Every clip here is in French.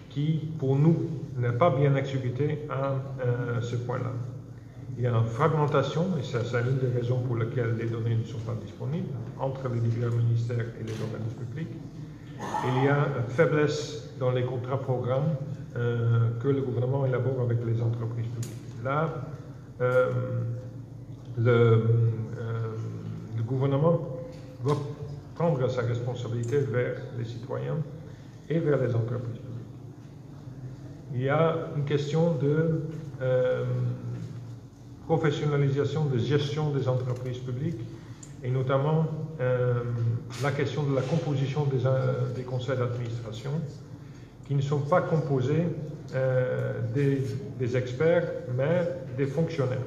qui, pour nous, n'est pas bien exécuté à ce point-là. Il y a une fragmentation, et c'est l'une des raisons pour lesquelles les données ne sont pas disponibles, entre les divers ministères et les organismes publics. Il y a une faiblesse dans les contrats programmes que le gouvernement élabore avec les entreprises publiques. Là, le gouvernement doit prendre sa responsabilité vers les citoyens et vers les entreprises publiques. Il y a une question de professionnalisation de gestion des entreprises publiques et notamment la question de la composition des conseils d'administration qui ne sont pas composés des experts mais des fonctionnaires.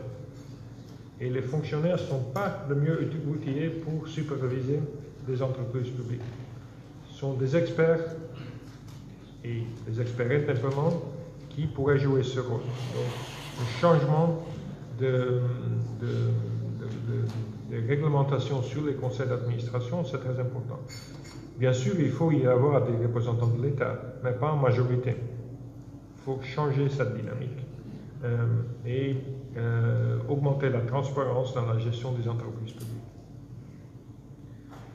Et les fonctionnaires ne sont pas le mieux outillés pour superviser des entreprises publiques. Ce sont des experts et des experts indépendants qui pourraient jouer ce rôle. Donc, le changement de réglementation sur les conseils d'administration, c'est très important. Bien sûr, il faut y avoir des représentants de l'État, mais pas en majorité. Il faut changer cette dynamique et augmenter la transparence dans la gestion des entreprises publiques.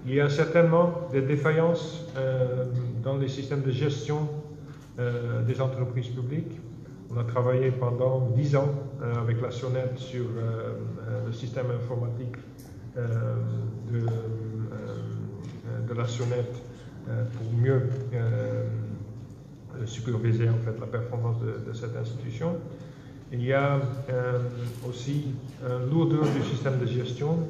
Il y a certainement des défaillances dans les systèmes de gestion des entreprises publiques. On a travaillé pendant 10 ans avec la SONET sur le système informatique de la SONET pour mieux superviser en fait la performance de cette institution. Il y a aussi une lourdeur du système de gestion,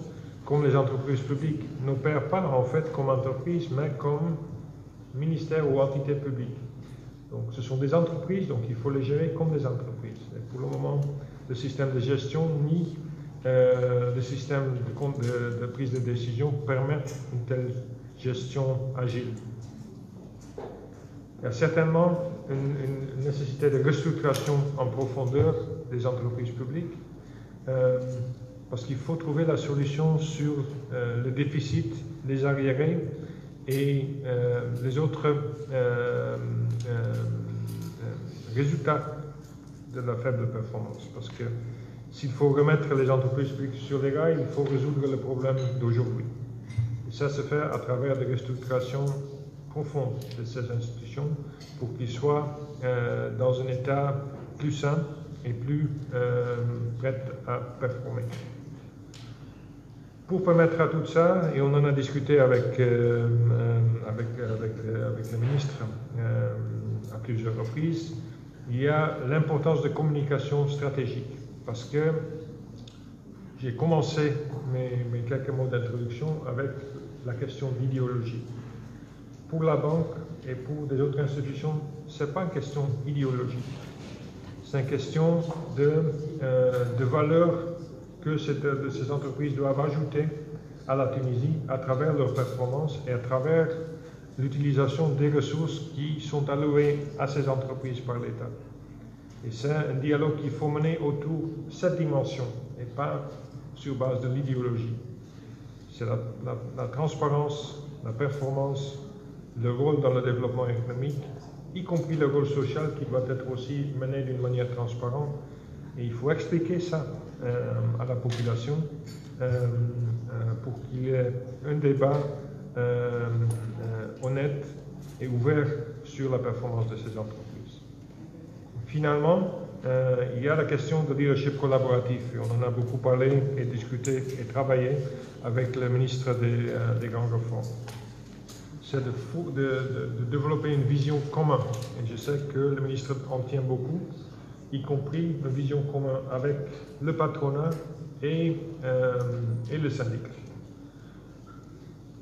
comme les entreprises publiques n'opèrent pas en fait comme entreprise, mais comme ministère ou entité publique. Donc ce sont des entreprises, donc il faut les gérer comme des entreprises. Et pour le moment, le système de gestion ni le système de prise de décision permettent une telle gestion agile. Il y a certainement une nécessité de restructuration en profondeur des entreprises publiques parce qu'il faut trouver la solution sur le déficit, les arriérés et les autres résultats de la faible performance. Parce que s'il faut remettre les entreprises publiques sur les rails, il faut résoudre le problème d'aujourd'hui. Et ça se fait à travers des restructurations profondes de ces institutions pour qu'ils soient dans un état plus sain et plus prêts à performer. Pour permettre à tout ça, et on en a discuté avec le ministre à plusieurs reprises, il y a l'importance de communication stratégique. Parce que j'ai commencé mes quelques mots d'introduction avec la question d'idéologie. Pour la banque et pour des autres institutions, ce n'est pas une question idéologique. C'est une question de valeur que ces entreprises doivent ajouter à la Tunisie à travers leur performance et à travers l'utilisation des ressources qui sont allouées à ces entreprises par l'État. Et c'est un dialogue qu'il faut mener autour de cette dimension et pas sur base de l'idéologie. C'est la transparence, la performance, le rôle dans le développement économique, y compris le rôle social qui doit être aussi mené d'une manière transparente. Et il faut expliquer ça à la population pour qu'il y ait un débat honnête et ouvert sur la performance de ces entreprises. Finalement, il y a la question de leadership collaboratif. Et on en a beaucoup parlé et discuté et travaillé avec le ministre des grandes réformes. C'est de développer une vision commune. Et je sais que le ministre en tient beaucoup, y compris une vision commune avec le patronat et le syndicat.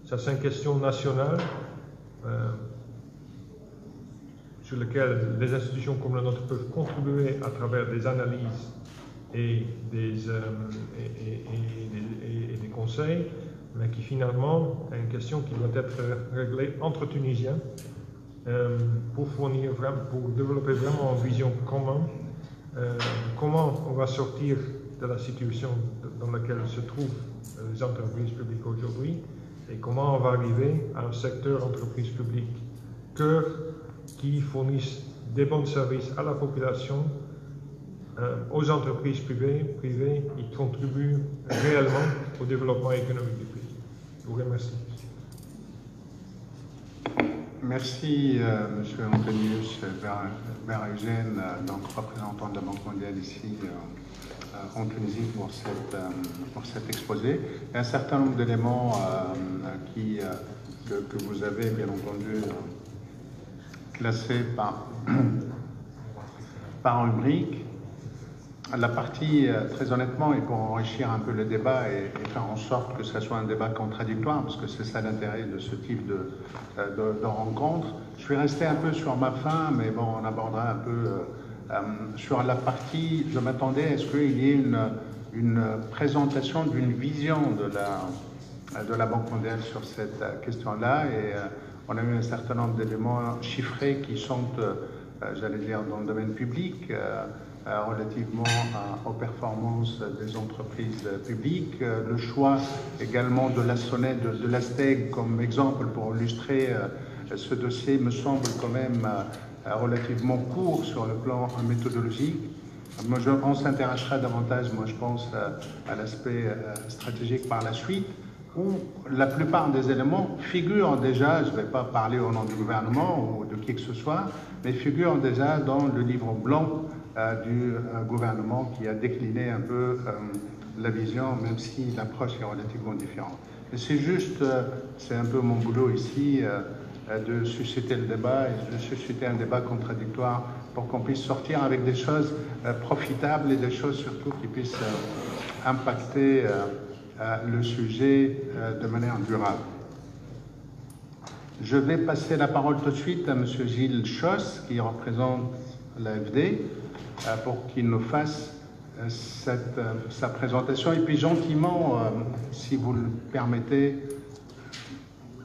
Ça, c'est une question nationale sur laquelle les institutions comme la nôtre peuvent contribuer à travers des analyses et des conseils, mais qui finalement est une question qui doit être réglée entre Tunisiens pour développer vraiment une vision commune. Comment on va sortir de la situation dans laquelle se trouvent les entreprises publiques aujourd'hui et comment on va arriver à un secteur entreprise publique cœur qui fournissent des bons services à la population, aux entreprises privées, qui contribuent réellement au développement économique du pays. Je vous remercie. Merci, M. Antonius Berhuizen, donc représentant de la Banque mondiale ici en Tunisie pour cet exposé. Il y a un certain nombre d'éléments que vous avez bien entendu classés par rubrique. La partie, très honnêtement, et pour enrichir un peu le débat et faire en sorte que ce soit un débat contradictoire, parce que c'est ça l'intérêt de ce type de rencontre, je suis resté un peu sur ma faim, mais bon, on abordera un peu sur la partie, je m'attendais à ce qu'il y ait une présentation d'une vision de la Banque mondiale sur cette question-là, et on a eu un certain nombre d'éléments chiffrés qui sont, j'allais dire, dans le domaine public, relativement aux performances des entreprises publiques. Le choix également de la sonnette de l'ASTEG comme exemple pour illustrer ce dossier me semble quand même relativement court sur le plan méthodologique. On s'intéressera davantage, moi je pense, à l'aspect stratégique par la suite, où la plupart des éléments figurent déjà, je ne vais pas parler au nom du gouvernement ou de qui que ce soit, mais figurent déjà dans le livre blanc du gouvernement qui a décliné un peu la vision, même si l'approche est relativement différente. Et c'est juste, c'est un peu mon boulot ici, de susciter le débat et de susciter un débat contradictoire pour qu'on puisse sortir avec des choses profitables et des choses surtout qui puissent impacter le sujet de manière durable. Je vais passer la parole tout de suite à M. Gilles Schoss, qui représente l'AFD, pour qu'il nous fasse sa présentation. Et puis gentiment, si vous le permettez,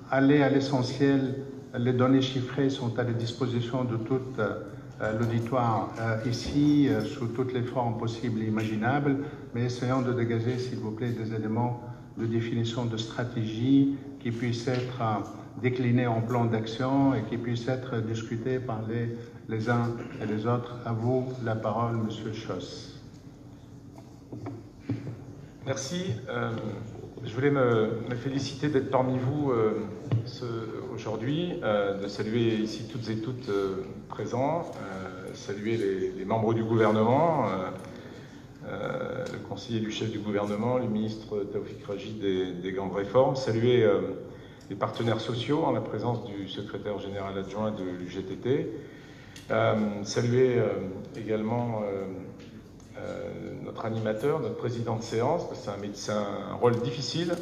aller à l'essentiel. Les données chiffrées sont à la disposition de tout l'auditoire ici, sous toutes les formes possibles et imaginables, mais essayons de dégager, s'il vous plaît, des éléments de définition de stratégie qui puissent être déclinés en plan d'action et qui puissent être discutés par les uns et les autres. À vous la parole, Monsieur Schoss. Merci. Je voulais me féliciter d'être parmi vous aujourd'hui, de saluer ici toutes et toutes présents, saluer les membres du gouvernement, le conseiller du chef du gouvernement, le ministre Taoufik Rachid des grandes réformes, saluer les partenaires sociaux en la présence du secrétaire général adjoint de l'UGTT, saluer également notre animateur, notre président de séance, c'est un rôle difficile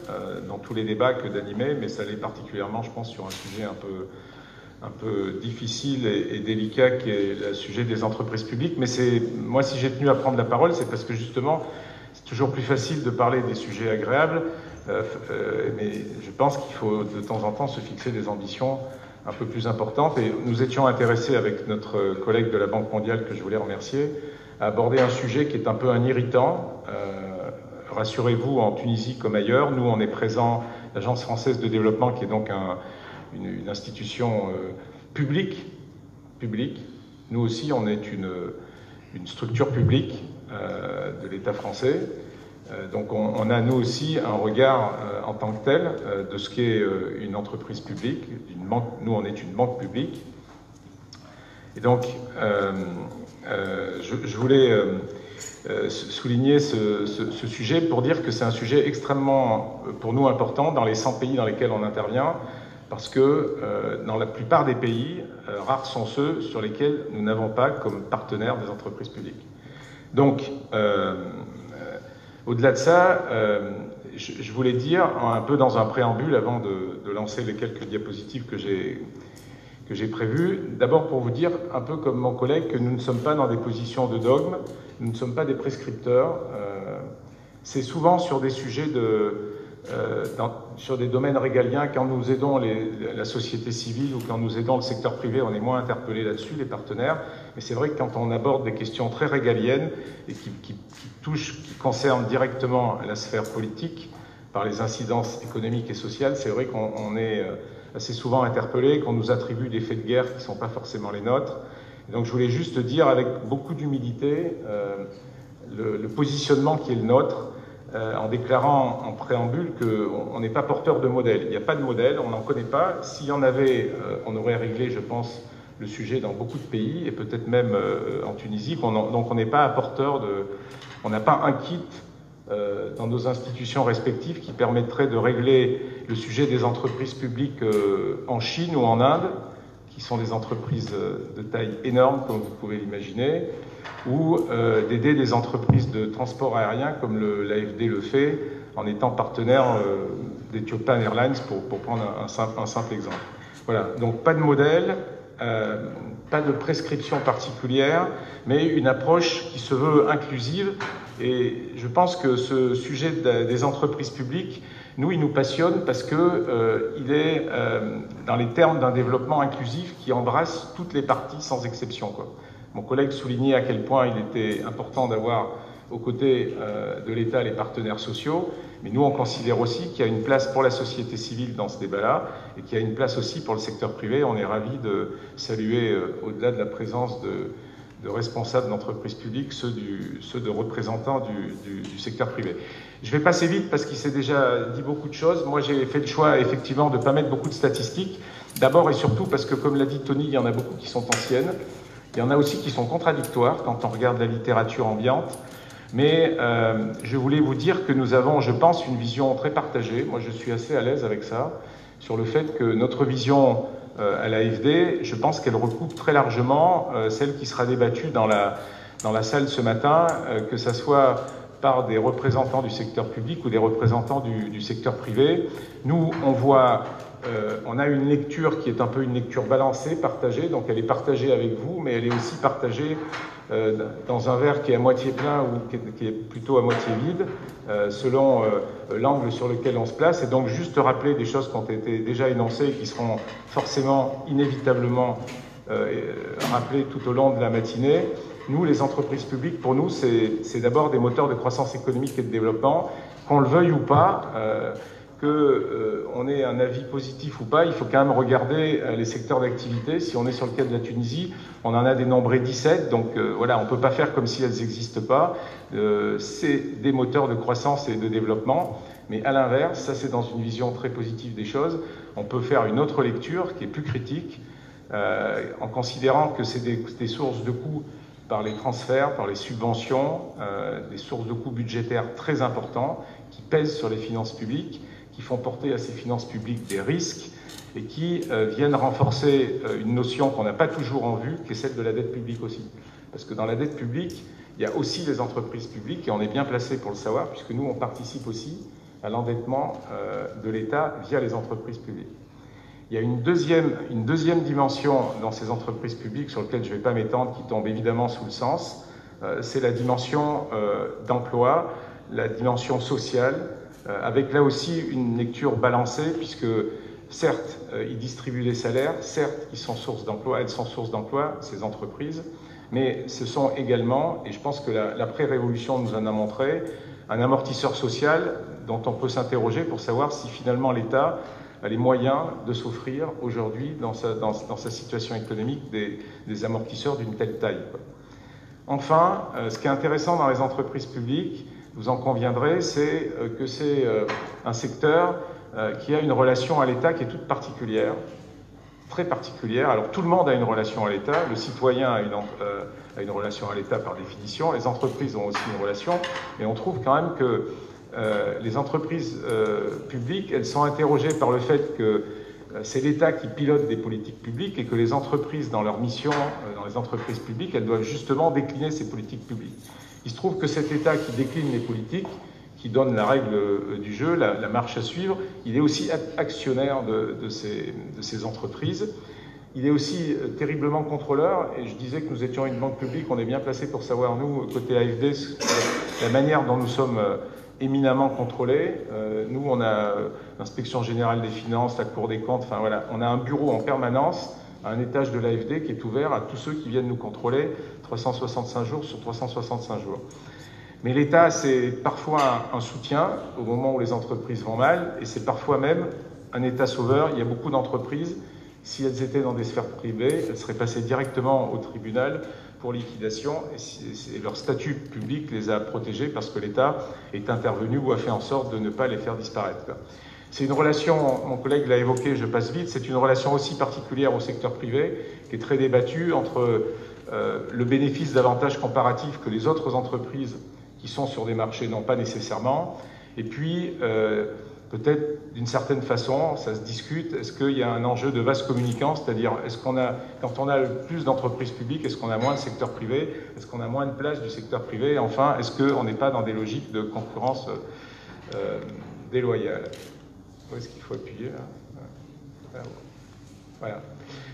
dans tous les débats que d'animer, mais ça l'est particulièrement, je pense, sur un sujet un peu difficile et délicat qui est le sujet des entreprises publiques. Mais moi, si j'ai tenu à prendre la parole, c'est parce que justement, c'est toujours plus facile de parler des sujets agréables, mais je pense qu'il faut de temps en temps se fixer des ambitions un peu plus importantes. Et nous étions intéressés avec notre collègue de la Banque mondiale, que je voulais remercier, à aborder un sujet qui est un peu un irritant. Rassurez-vous, en Tunisie comme ailleurs, nous on est présent, l'Agence française de développement, qui est donc une institution publique. Nous aussi, on est une structure publique de l'État français. Donc on a nous aussi un regard en tant que tel de ce qu'est une entreprise publique. Nous, on est une banque publique. Et donc, je voulais souligner ce sujet pour dire que c'est un sujet extrêmement, pour nous, important dans les 100 pays dans lesquels on intervient, parce que dans la plupart des pays, rares sont ceux sur lesquels nous n'avons pas comme partenaires des entreprises publiques. Donc, au-delà de ça, je voulais dire, un peu dans un préambule, avant de lancer les quelques diapositives que j'ai prévues, d'abord pour vous dire, un peu comme mon collègue, que nous ne sommes pas dans des positions de dogme, nous ne sommes pas des prescripteurs. C'est souvent sur des sujets sur des domaines régaliens, quand nous aidons la société civile ou quand nous aidons le secteur privé, on est moins interpellés là-dessus, les partenaires. Mais c'est vrai que quand on aborde des questions très régaliennes et qui concernent directement la sphère politique, par les incidences économiques et sociales, c'est vrai qu'on est assez souvent interpellés, qu'on nous attribue des faits de guerre qui ne sont pas forcément les nôtres. Et donc je voulais juste dire avec beaucoup d'humilité le positionnement qui est le nôtre, en déclarant en préambule qu'on n'est pas porteur de modèle. Il n'y a pas de modèle, on n'en connaît pas. S'il y en avait, on aurait réglé, je pense, le sujet dans beaucoup de pays, et peut-être même en Tunisie. Donc on n'est pas apporteur de... On n'a pas un kit dans nos institutions respectives qui permettrait de régler le sujet des entreprises publiques en Chine ou en Inde, qui sont des entreprises de taille énorme, comme vous pouvez l'imaginer, ou d'aider des entreprises de transport aérien, comme l'AFD le fait, en étant partenaire d'Ethiopian Airlines, pour prendre un simple exemple. Voilà, donc pas de modèle, pas de prescription particulière, mais une approche qui se veut inclusive. Et je pense que ce sujet des entreprises publiques, nous, il nous passionne parce que il est dans les termes d'un développement inclusif qui embrasse toutes les parties sans exception, quoi. Mon collègue soulignait à quel point il était important d'avoir aux côtés de l'État les partenaires sociaux, mais nous on considère aussi qu'il y a une place pour la société civile dans ce débat-là et qu'il y a une place aussi pour le secteur privé. On est ravis de saluer, au-delà de la présence de responsables d'entreprises publiques, ceux de représentants du secteur privé. Je vais passer vite parce qu'il s'est déjà dit beaucoup de choses. Moi j'ai fait le choix effectivement de ne pas mettre beaucoup de statistiques, d'abord et surtout parce que, comme l'a dit Tony, il y en a beaucoup qui sont anciennes. Il y en a aussi qui sont contradictoires quand on regarde la littérature ambiante. Mais je voulais vous dire que nous avons, je pense, une vision très partagée. Moi, je suis assez à l'aise avec ça, sur le fait que notre vision à l'AFD, je pense qu'elle recoupe très largement celle qui sera débattue dans la salle ce matin, que ça soit par des représentants du secteur public ou des représentants du secteur privé. Nous, on a une lecture qui est un peu une lecture balancée, partagée, donc elle est partagée avec vous, mais elle est aussi partagée dans un verre qui est à moitié plein ou qui est plutôt à moitié vide, selon l'angle sur lequel on se place. Et donc juste rappeler des choses qui ont été déjà énoncées et qui seront forcément, inévitablement rappelées tout au long de la matinée. Nous, les entreprises publiques, pour nous, c'est d'abord des moteurs de croissance économique et de développement, qu'on le veuille ou pas. Qu'on ait un avis positif ou pas, il faut quand même regarder les secteurs d'activité. Si on est sur le cas de la Tunisie, on en a dénombré 17, donc voilà, on ne peut pas faire comme si elles n'existent pas. C'est des moteurs de croissance et de développement, mais à l'inverse, ça c'est dans une vision très positive des choses, on peut faire une autre lecture qui est plus critique, en considérant que c'est des sources de coûts par les transferts, par les subventions, des sources de coûts budgétaires très importants qui pèsent sur les finances publiques, qui font porter à ces finances publiques des risques et qui viennent renforcer une notion qu'on n'a pas toujours en vue, qui est celle de la dette publique aussi. Parce que dans la dette publique, il y a aussi les entreprises publiques, et on est bien placé pour le savoir, puisque nous, on participe aussi à l'endettement de l'État via les entreprises publiques. Il y a une deuxième dimension dans ces entreprises publiques, sur laquelle je ne vais pas m'étendre, qui tombe évidemment sous le sens, c'est la dimension d'emploi, la dimension sociale, avec là aussi une lecture balancée, puisque certes, ils distribuent des salaires, certes, ils sont source d'emploi, elles sont source d'emploi, ces entreprises, mais ce sont également, et je pense que l'après-révolution nous en a montré, un amortisseur social dont on peut s'interroger pour savoir si finalement l'État a les moyens de s'offrir aujourd'hui, dans sa situation économique, des amortisseurs d'une telle taille. Enfin, ce qui est intéressant dans les entreprises publiques, vous en conviendrez, c'est que c'est un secteur qui a une relation à l'État qui est toute particulière, très particulière. Alors tout le monde a une relation à l'État, le citoyen a une relation à l'État par définition, les entreprises ont aussi une relation, mais on trouve quand même que les entreprises publiques, elles sont interrogées par le fait que c'est l'État qui pilote des politiques publiques et que les entreprises, dans leur mission, dans les entreprises publiques, elles doivent justement décliner ces politiques publiques. Il se trouve que cet État qui décline les politiques, qui donne la règle du jeu, la marche à suivre, il est aussi actionnaire de ces entreprises. Il est aussi terriblement contrôleur, et je disais que nous étions une banque publique, on est bien placé pour savoir, nous, côté AFD, la manière dont nous sommes éminemment contrôlés. Nous, on a l'Inspection Générale des Finances, la Cour des Comptes, enfin voilà, on a un bureau en permanence, à un étage de l'AFD qui est ouvert à tous ceux qui viennent nous contrôler 365 jours sur 365 jours. Mais l'État, c'est parfois un soutien au moment où les entreprises vont mal, et c'est parfois même un État sauveur. Il y a beaucoup d'entreprises, si elles étaient dans des sphères privées, elles seraient passées directement au tribunal pour liquidation, et leur statut public les a protégées parce que l'État est intervenu ou a fait en sorte de ne pas les faire disparaître. C'est une relation, mon collègue l'a évoqué, je passe vite, c'est une relation aussi particulière au secteur privé, qui est très débattue entre le bénéfice d'avantages comparatifs que les autres entreprises qui sont sur des marchés n'ont pas nécessairement, et puis peut-être d'une certaine façon, ça se discute, est-ce qu'il y a un enjeu de vase communicant, c'est-à-dire est-ce qu'on a, quand on a plus d'entreprises publiques, est-ce qu'on a moins de secteur privé, est-ce qu'on a moins de place du secteur privé, et enfin, est-ce qu'on n'est pas dans des logiques de concurrence déloyale. Où est-ce qu'il faut appuyer là? Voilà.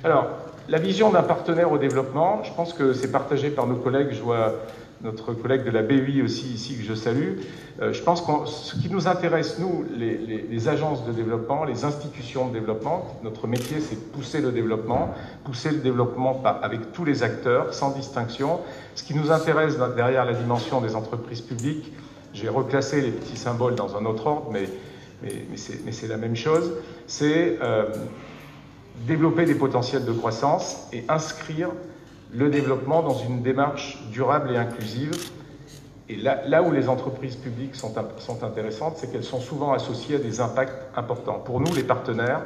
Alors, la vision d'un partenaire au développement, je pense que c'est partagé par nos collègues, je vois notre collègue de la BUI aussi ici que je salue. Je pense que ce qui nous intéresse, nous, les agences de développement, les institutions de développement, notre métier c'est de pousser le développement avec tous les acteurs, sans distinction. Ce qui nous intéresse derrière la dimension des entreprises publiques, j'ai reclassé les petits symboles dans un autre ordre, mais c'est la même chose, c'est développer des potentiels de croissance et inscrire le développement dans une démarche durable et inclusive. Et là où les entreprises publiques sont intéressantes, c'est qu'elles sont souvent associées à des impacts importants. Pour nous, les partenaires,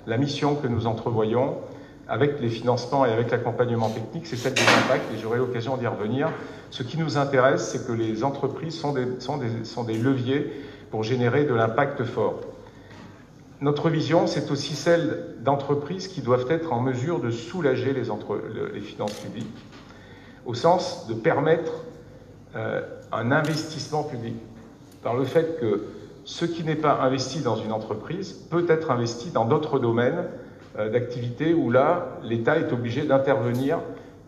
la mission que nous entrevoyons avec les financements et avec l'accompagnement technique, c'est celle des impacts, et j'aurai l'occasion d'y revenir. Ce qui nous intéresse, c'est que les entreprises sont des leviers pour générer de l'impact fort. Notre vision, c'est aussi celle d'entreprises qui doivent être en mesure de soulager les finances publiques, au sens de permettre un investissement public, par le fait que ce qui n'est pas investi dans une entreprise peut être investi dans d'autres domaines d'activité où là, l'État est obligé d'intervenir,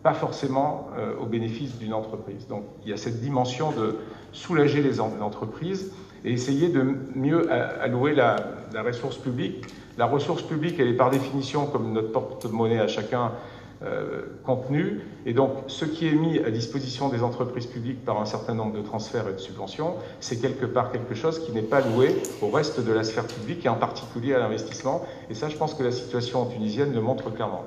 pas forcément au bénéfice d'une entreprise. Donc il y a cette dimension de soulager les entreprises et essayer de mieux allouer la ressource publique. La ressource publique, elle est par définition, comme notre porte-monnaie à chacun, contenue. Et donc, ce qui est mis à disposition des entreprises publiques par un certain nombre de transferts et de subventions, c'est quelque part quelque chose qui n'est pas loué au reste de la sphère publique, et en particulier à l'investissement. Et ça, je pense que la situation tunisienne le montre clairement.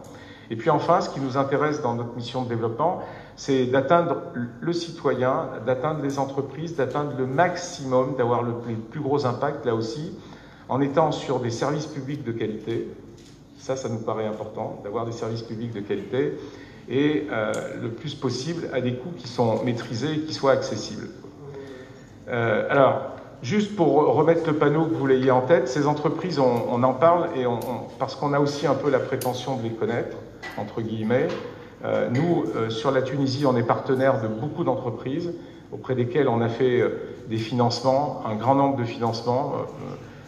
Et puis enfin, ce qui nous intéresse dans notre mission de développement, c'est d'atteindre le citoyen, d'atteindre les entreprises, d'atteindre le maximum, d'avoir le plus gros impact, là aussi, en étant sur des services publics de qualité. Ça nous paraît important, d'avoir des services publics de qualité, et le plus possible à des coûts qui sont maîtrisés et qui soient accessibles. Alors, juste pour remettre le panneau que vous l'ayez en tête, ces entreprises, on en parle, et parce qu'on a aussi un peu la prétention de les connaître, entre guillemets. Nous, sur la Tunisie, on est partenaire de beaucoup d'entreprises auprès desquelles on a fait des financements, un grand nombre de financements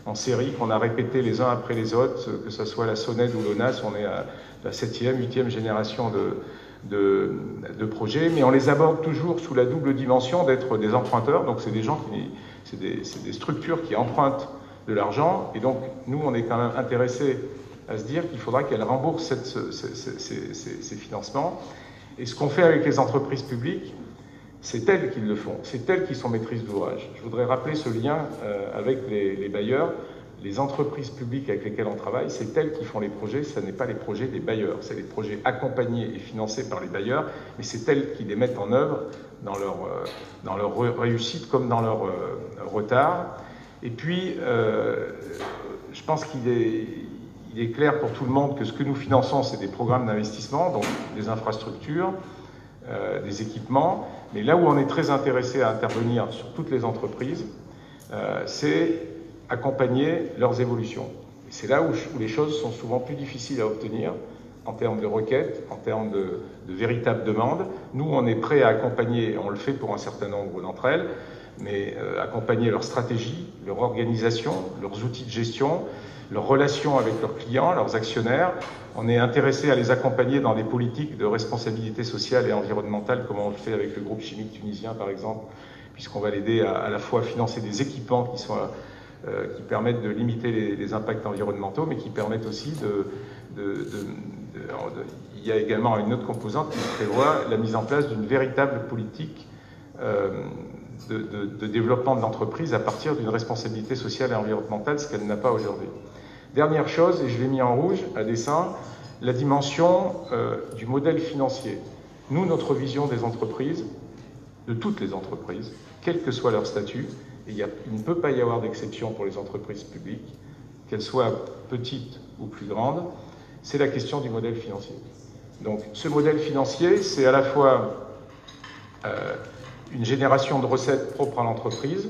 en série qu'on a répétés les uns après les autres, que ce soit la SONED ou l'ONAS. On est à la 7e, 8e génération de projets, mais on les aborde toujours sous la double dimension d'être des emprunteurs. Donc c'est des gens c'est des structures qui empruntent de l'argent, et donc nous, on est quand même intéressés à se dire qu'il faudra qu'elles remboursent ces financements. Et ce qu'on fait avec les entreprises publiques, c'est elles qui le font, c'est elles qui sont maîtrises d'ouvrage. Je voudrais rappeler ce lien avec les bailleurs. Les entreprises publiques avec lesquelles on travaille, c'est elles qui font les projets, ce n'est pas les projets des bailleurs. C'est les projets accompagnés et financés par les bailleurs, mais c'est elles qui les mettent en œuvre dans leur réussite comme dans leur retard. Et puis, je pense qu'il est clair pour tout le monde que ce que nous finançons, c'est des programmes d'investissement, donc des infrastructures, des équipements. Mais là où on est très intéressé à intervenir sur toutes les entreprises, c'est accompagner leurs évolutions. C'est là où les choses sont souvent plus difficiles à obtenir en termes de requêtes, en termes de véritables demandes. Nous, on est prêt à accompagner, on le fait pour un certain nombre d'entre elles, mais accompagner leur stratégie, leur organisation, leurs outils de gestion, leurs relations avec leurs clients, leurs actionnaires. On est intéressé à les accompagner dans des politiques de responsabilité sociale et environnementale, comme on le fait avec le groupe chimique tunisien, par exemple, puisqu'on va l'aider à la fois financer des équipements qui permettent de limiter les impacts environnementaux, mais qui permettent aussi il y a également une autre composante qui prévoit la mise en place d'une véritable politique de développement de l'entreprise à partir d'une responsabilité sociale et environnementale, ce qu'elle n'a pas aujourd'hui. Dernière chose, et je l'ai mis en rouge à dessein, la dimension du modèle financier. Nous, notre vision des entreprises, de toutes les entreprises, quel que soit leur statut, et il ne peut pas y avoir d'exception pour les entreprises publiques, qu'elles soient petites ou plus grandes, c'est la question du modèle financier. Donc ce modèle financier, c'est à la fois une génération de recettes propres à l'entreprise,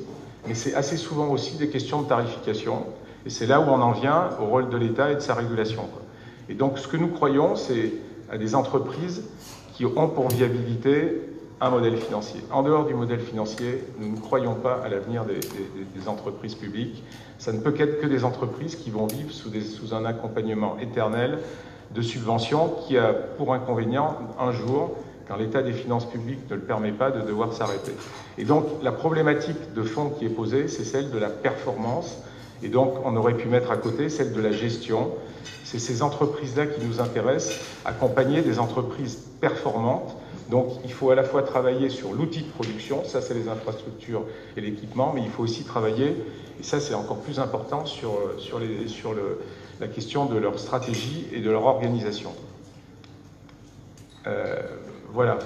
mais c'est assez souvent aussi des questions de tarification. Et c'est là où on en vient au rôle de l'État et de sa régulation. Et donc ce que nous croyons, c'est à des entreprises qui ont pour viabilité un modèle financier. En dehors du modèle financier, nous ne croyons pas à l'avenir des entreprises publiques. Ça ne peut qu'être que des entreprises qui vont vivre sous un accompagnement éternel de subventions qui a pour inconvénient, un jour, quand l'état des finances publiques ne le permet pas, de devoir s'arrêter. Et donc la problématique de fond qui est posée, c'est celle de la performance. Et donc on aurait pu mettre à côté celle de la gestion. C'est ces entreprises-là qui nous intéressent, accompagner des entreprises performantes. Donc il faut à la fois travailler sur l'outil de production, ça c'est les infrastructures et l'équipement, mais il faut aussi travailler, et ça c'est encore plus important, sur la question de leur stratégie et de leur organisation. Voilà.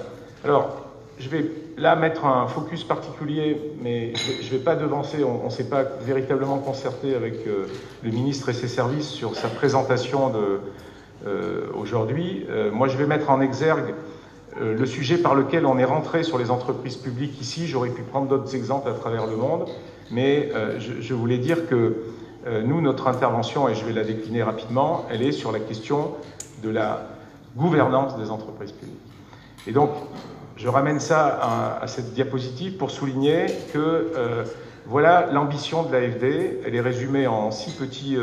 Alors, je vais là mettre un focus particulier, mais je ne vais pas devancer, on ne s'est pas véritablement concerté avec le ministre et ses services sur sa présentation aujourd'hui. Moi, je vais mettre en exergue le sujet par lequel on est rentré sur les entreprises publiques ici. J'aurais pu prendre d'autres exemples à travers le monde, mais je voulais dire que nous, notre intervention, et je vais la décliner rapidement, elle est sur la question de la gouvernance des entreprises publiques. Et donc, je ramène ça à cette diapositive pour souligner que voilà l'ambition de l'AFD. Elle est résumée en six petites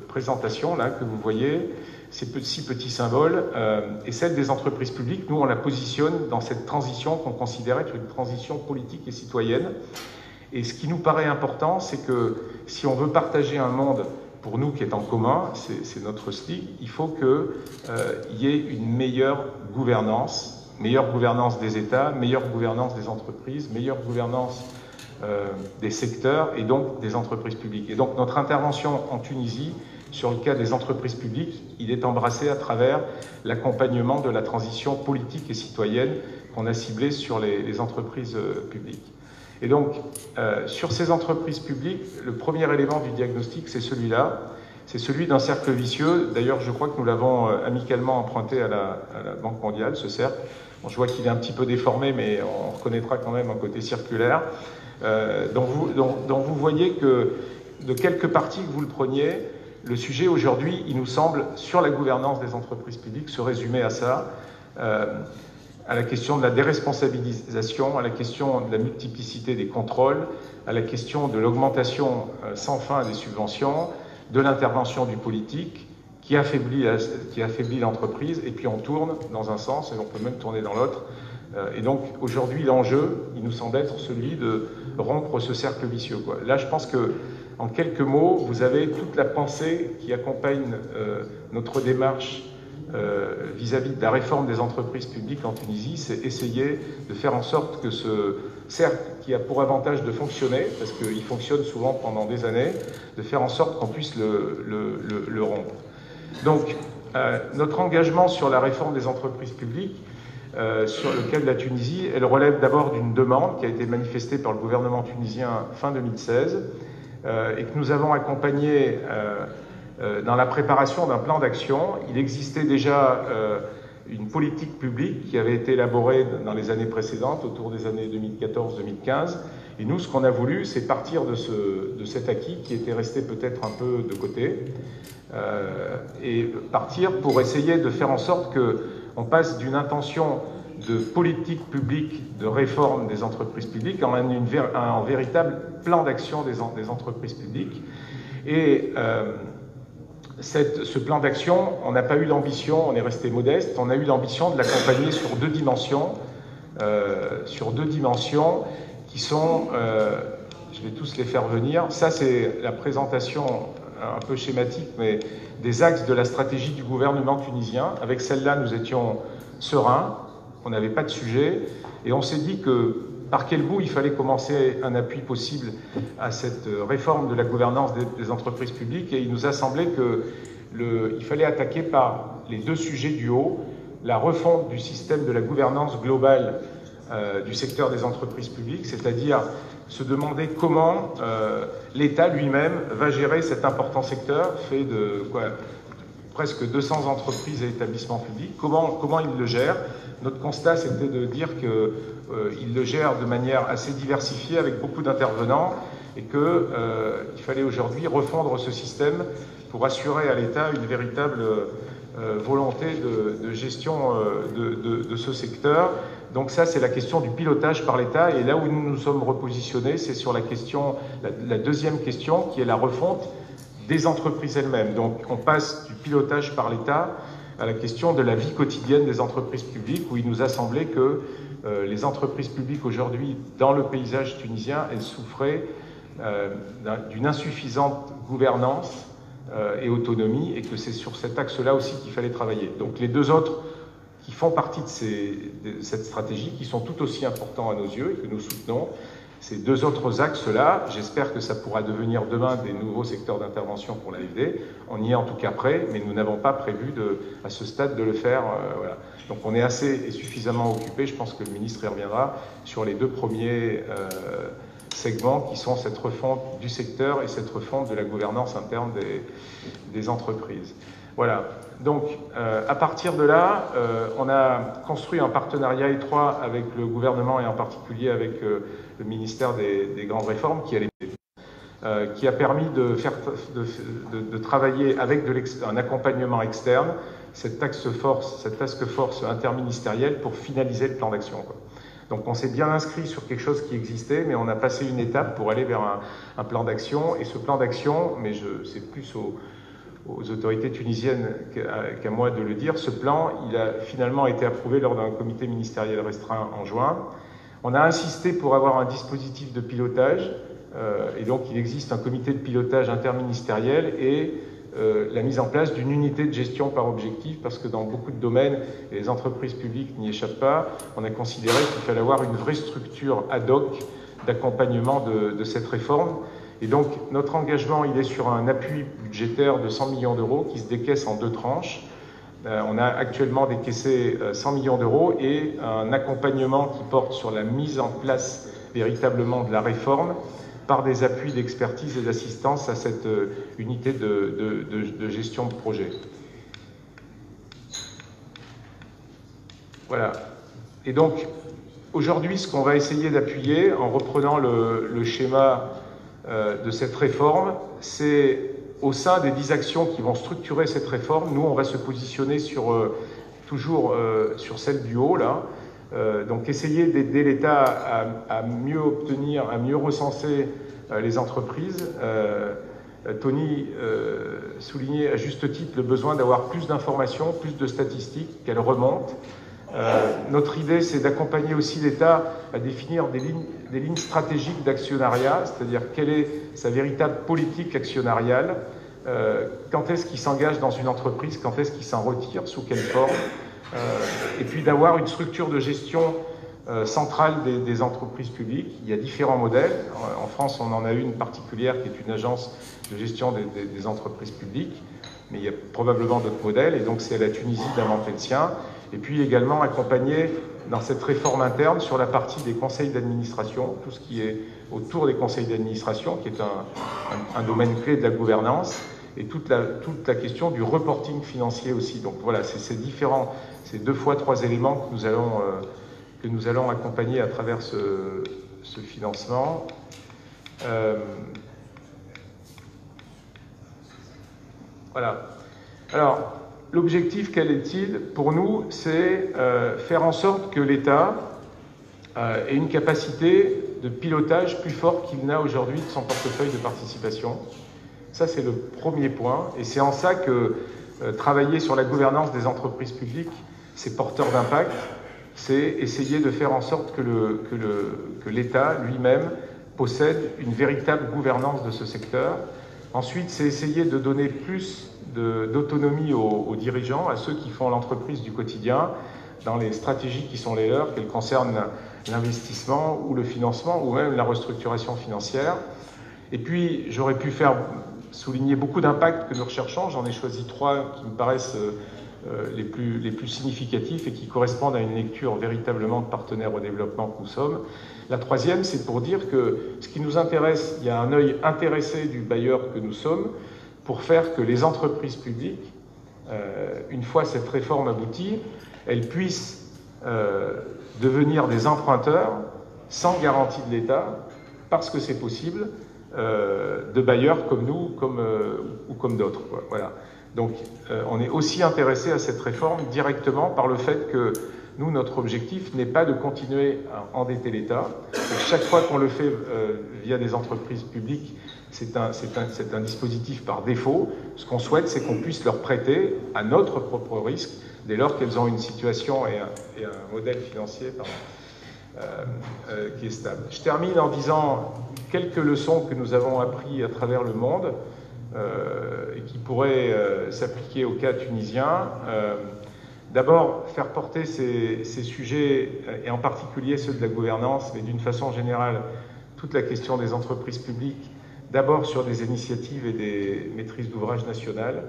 présentations là que vous voyez, ces six petits symboles. Et celle des entreprises publiques, nous on la positionne dans cette transition qu'on considère être une transition politique et citoyenne. Et ce qui nous paraît important, c'est que si on veut partager un monde pour nous qui est en commun, c'est notre style, il faut qu'il y ait une meilleure gouvernance des États, meilleure gouvernance des entreprises, meilleure gouvernance des secteurs et donc des entreprises publiques. Et donc notre intervention en Tunisie, sur le cas des entreprises publiques, il est embrassé à travers l'accompagnement de la transition politique et citoyenne qu'on a ciblée sur les entreprises publiques. Et donc, sur ces entreprises publiques, le premier élément du diagnostic, c'est celui-là. C'est celui d'un cercle vicieux. D'ailleurs, je crois que nous l'avons amicalement emprunté à la Banque mondiale, ce cercle. Bon, je vois qu'il est un petit peu déformé, mais on reconnaîtra quand même un côté circulaire. Donc vous voyez que, de quelque partie que vous le preniez, le sujet aujourd'hui, il nous semble, sur la gouvernance des entreprises publiques, se résumer à ça. À la question de la déresponsabilisation, à la question de la multiplicité des contrôles, à la question de l'augmentation sans fin des subventions, de l'intervention du politique qui affaiblit l'entreprise, et puis on tourne dans un sens et on peut même tourner dans l'autre. Et donc aujourd'hui l'enjeu, il nous semble être celui de rompre ce cercle vicieux, quoi. Là je pense que, en quelques mots, vous avez toute la pensée qui accompagne notre démarche vis-à-vis de la réforme des entreprises publiques en Tunisie, c'est essayer de faire en sorte que ce cercle qui a pour avantage de fonctionner, parce qu'il fonctionne souvent pendant des années, de faire en sorte qu'on puisse le rompre. Donc, notre engagement sur la réforme des entreprises publiques, sur le cas de la Tunisie, elle relève d'abord d'une demande qui a été manifestée par le gouvernement tunisien fin 2016 et que nous avons accompagnée dans la préparation d'un plan d'action. Il existait déjà une politique publique qui avait été élaborée dans les années précédentes, autour des années 2014-2015. Et nous, ce qu'on a voulu, c'est partir de cet acquis qui était resté peut-être un peu de côté, et partir pour essayer de faire en sorte qu'on passe d'une intention de politique publique de réforme des entreprises publiques en un véritable plan d'action des entreprises publiques. Et ce plan d'action, on n'a pas eu l'ambition, on est resté modeste, on a eu l'ambition de l'accompagner sur deux dimensions qui sont, je vais tous les faire venir, ça c'est la présentation un peu schématique, mais des axes de la stratégie du gouvernement tunisien. Avec celle-là, nous étions sereins, on n'avait pas de sujet, et on s'est dit que par quel bout il fallait commencer un appui possible à cette réforme de la gouvernance des entreprises publiques, et il nous a semblé qu'il fallait attaquer par les deux sujets du haut, la refonte du système de la gouvernance globale du secteur des entreprises publiques, c'est-à-dire se demander comment l'État lui-même va gérer cet important secteur fait de presque 200 entreprises et établissements publics, comment il le gère. Notre constat, c'était de dire qu'il le gère de manière assez diversifiée avec beaucoup d'intervenants et qu'il fallait aujourd'hui refondre ce système pour assurer à l'État une véritable volonté de gestion de ce secteur. Donc ça, c'est la question du pilotage par l'État. Et là où nous nous sommes repositionnés, c'est sur la deuxième question, qui est la refonte des entreprises elles-mêmes. Donc on passe du pilotage par l'État à la question de la vie quotidienne des entreprises publiques, où il nous a semblé que les entreprises publiques aujourd'hui, dans le paysage tunisien, elles souffraient d'une insuffisante gouvernance et autonomie, et que c'est sur cet axe-là aussi qu'il fallait travailler. Donc les deux autres qui font partie de cette stratégie, qui sont tout aussi importants à nos yeux et que nous soutenons, ces deux autres axes-là, j'espère que ça pourra devenir demain des nouveaux secteurs d'intervention pour l'AFD. On y est en tout cas prêt, mais nous n'avons pas prévu à ce stade de le faire. Voilà. Donc on est assez et suffisamment occupé, je pense que le ministre y reviendra, sur les deux premiers segments qui sont cette refonte du secteur et cette refonte de la gouvernance interne des entreprises. Voilà. Donc, à partir de là, on a construit un partenariat étroit avec le gouvernement et en particulier avec le ministère des Grandes Réformes qui a permis de travailler avec un accompagnement externe, cette task force interministérielle pour finaliser le plan d'action. Donc on s'est bien inscrit sur quelque chose qui existait, mais on a passé une étape pour aller vers un plan d'action. Et ce plan d'action, mais c'est plus aux autorités tunisiennes qu'à moi de le dire, ce plan, il a finalement été approuvé lors d'un comité ministériel restreint en juin. On a insisté pour avoir un dispositif de pilotage, et donc il existe un comité de pilotage interministériel et la mise en place d'une unité de gestion par objectif, parce que dans beaucoup de domaines, et les entreprises publiques n'y échappent pas, on a considéré qu'il fallait avoir une vraie structure ad hoc d'accompagnement de cette réforme. Et donc, notre engagement, il est sur un appui budgétaire de 100 millions d'euros qui se décaisse en deux tranches. On a actuellement décaissé 100 millions d'euros et un accompagnement qui porte sur la mise en place véritablement de la réforme par des appuis d'expertise et d'assistance à cette unité de gestion de projet. Voilà. Et donc, aujourd'hui, ce qu'on va essayer d'appuyer, en reprenant le schéma de cette réforme, c'est au sein des 10 actions qui vont structurer cette réforme, nous on va se positionner toujours sur celle du haut là, donc essayer d'aider l'État à mieux obtenir, à mieux recenser les entreprises. Tony soulignait à juste titre le besoin d'avoir plus d'informations, plus de statistiques, qu'elles remontent. Notre idée, c'est d'accompagner aussi l'État à définir des lignes stratégiques d'actionnariat, c'est-à-dire quelle est sa véritable politique actionnariale, quand est-ce qu'il s'engage dans une entreprise, quand est-ce qu'il s'en retire, sous quelle forme, et puis d'avoir une structure de gestion centrale des entreprises publiques. Il y a différents modèles. En France, on en a une particulière qui est une agence de gestion des entreprises publiques, mais il y a probablement d'autres modèles, et donc c'est à la Tunisie d'inventer le sien. Et puis également accompagner dans cette réforme interne sur la partie des conseils d'administration, tout ce qui est autour des conseils d'administration, qui est un domaine clé de la gouvernance, et toute la question du reporting financier aussi. Donc voilà, c'est ces 2 fois 3 éléments que nous allons accompagner à travers ce financement. Voilà. Alors, l'objectif, quel est-il? Pour nous, c'est faire en sorte que l'État ait une capacité de pilotage plus forte qu'il n'a aujourd'hui de son portefeuille de participation. Ça, c'est le premier point. Et c'est en ça que travailler sur la gouvernance des entreprises publiques, c'est porteur d'impact. C'est essayer de faire en sorte que l'État lui-même possède une véritable gouvernance de ce secteur. Ensuite, c'est essayer de donner plus d'autonomie aux dirigeants, à ceux qui font l'entreprise du quotidien, dans les stratégies qui sont les leurs, qu'elles concernent l'investissement ou le financement ou même la restructuration financière. Et puis, j'aurais pu souligner beaucoup d'impacts que nous recherchons. J'en ai choisi 3 qui me paraissent les plus significatifs et qui correspondent à une lecture véritablement de partenaires au développement que nous sommes. La 3e, c'est pour dire que ce qui nous intéresse, il y a un œil intéressé du bailleur que nous sommes pour faire que les entreprises publiques, une fois cette réforme aboutie, elles puissent devenir des emprunteurs sans garantie de l'État, parce que c'est possible, de bailleurs comme nous ou comme d'autres. Voilà. Donc on est aussi intéressé à cette réforme directement par le fait que nous, notre objectif n'est pas de continuer à endetter l'État. Chaque fois qu'on le fait via des entreprises publiques, c'est un dispositif par défaut. Ce qu'on souhaite, c'est qu'on puisse leur prêter à notre propre risque, dès lors qu'elles ont une situation et un modèle financier qui est stable. Je termine en disant quelques leçons que nous avons apprises à travers le monde et qui pourraient s'appliquer au cas tunisien. D'abord, faire porter ces sujets, et en particulier ceux de la gouvernance, mais d'une façon générale, toute la question des entreprises publiques, d'abord sur des initiatives et des maîtrises d'ouvrage nationales.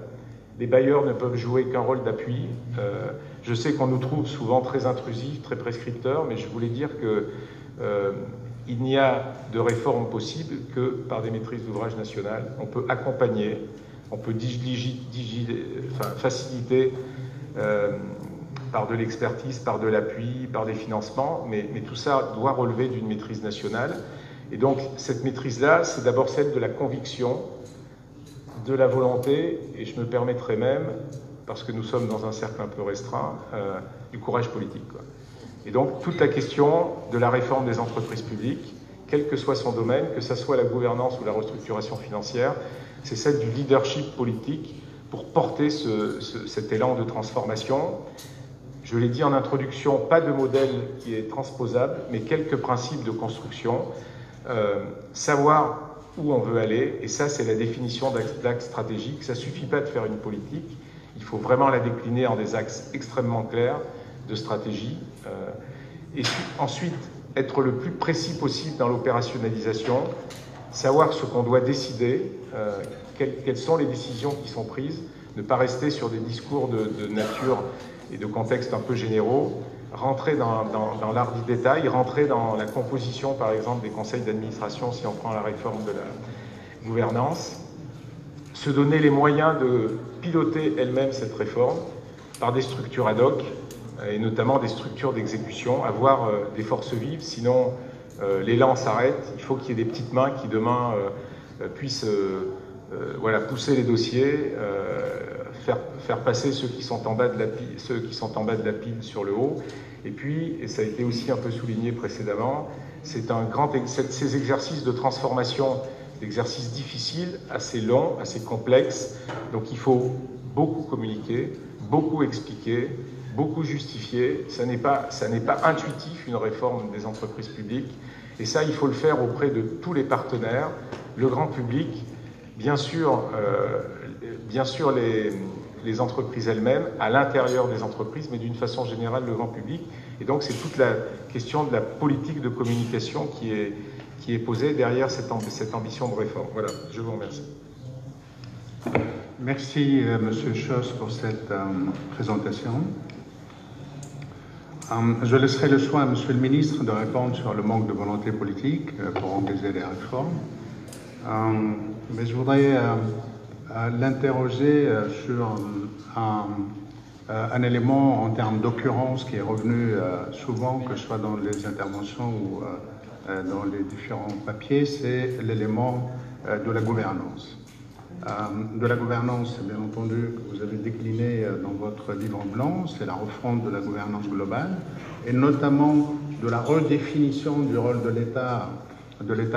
Les bailleurs ne peuvent jouer qu'un rôle d'appui. Je sais qu'on nous trouve souvent très intrusifs, très prescripteurs, mais je voulais dire qu'il n'y a de réforme possible que par des maîtrises d'ouvrage nationales. On peut accompagner, on peut faciliter par de l'expertise, par de l'appui, par des financements, mais tout ça doit relever d'une maîtrise nationale. Et donc, cette maîtrise-là, c'est d'abord celle de la conviction, de la volonté, et je me permettrai même, parce que nous sommes dans un cercle un peu restreint, du courage politique, quoi. Et donc, toute la question de la réforme des entreprises publiques, quel que soit son domaine, que ce soit la gouvernance ou la restructuration financière, c'est celle du leadership politique pour porter cet élan de transformation. Je l'ai dit en introduction, pas de modèle qui est transposable, mais quelques principes de construction. Savoir où on veut aller, et ça c'est la définition d'axe stratégique. Ça ne suffit pas de faire une politique, il faut vraiment la décliner en des axes extrêmement clairs de stratégie. Et ensuite, être le plus précis possible dans l'opérationnalisation, savoir ce qu'on doit décider, quelles sont les décisions qui sont prises, ne pas rester sur des discours de nature et de contexte un peu généraux, rentrer dans l'art du détail, rentrer dans la composition, par exemple, des conseils d'administration, si on prend la réforme de la gouvernance, se donner les moyens de piloter elle-même cette réforme par des structures ad hoc, et notamment des structures d'exécution, avoir des forces vives, sinon l'élan s'arrête. Il faut qu'il y ait des petites mains qui demain puissent pousser les dossiers, faire passer ceux qui sont en bas de la pile sur le haut. Et puis, et ça a été aussi un peu souligné précédemment, ces exercices de transformation, d'exercices difficiles, assez longs, assez complexes. Donc il faut beaucoup communiquer, beaucoup expliquer, beaucoup justifier. Ça n'est pas intuitif, une réforme des entreprises publiques. Et ça, il faut le faire auprès de tous les partenaires, le grand public, bien sûr les entreprises elles-mêmes, à l'intérieur des entreprises, mais d'une façon générale, le grand public. Et donc, c'est toute la question de la politique de communication qui est posée derrière cette ambition de réforme. Voilà, je vous remercie. Merci, Monsieur Schoss, pour cette présentation. Je laisserai le soin à Monsieur le ministre de répondre sur le manque de volonté politique pour engager les réformes. Mais je voudrais l'interroger sur un élément en termes d'occurrence qui est revenu souvent, que ce soit dans les interventions ou dans les différents papiers, c'est l'élément de la gouvernance. De la gouvernance, bien entendu, que vous avez décliné dans votre livre blanc, c'est la refonte de la gouvernance globale, et notamment de la redéfinition du rôle de l'État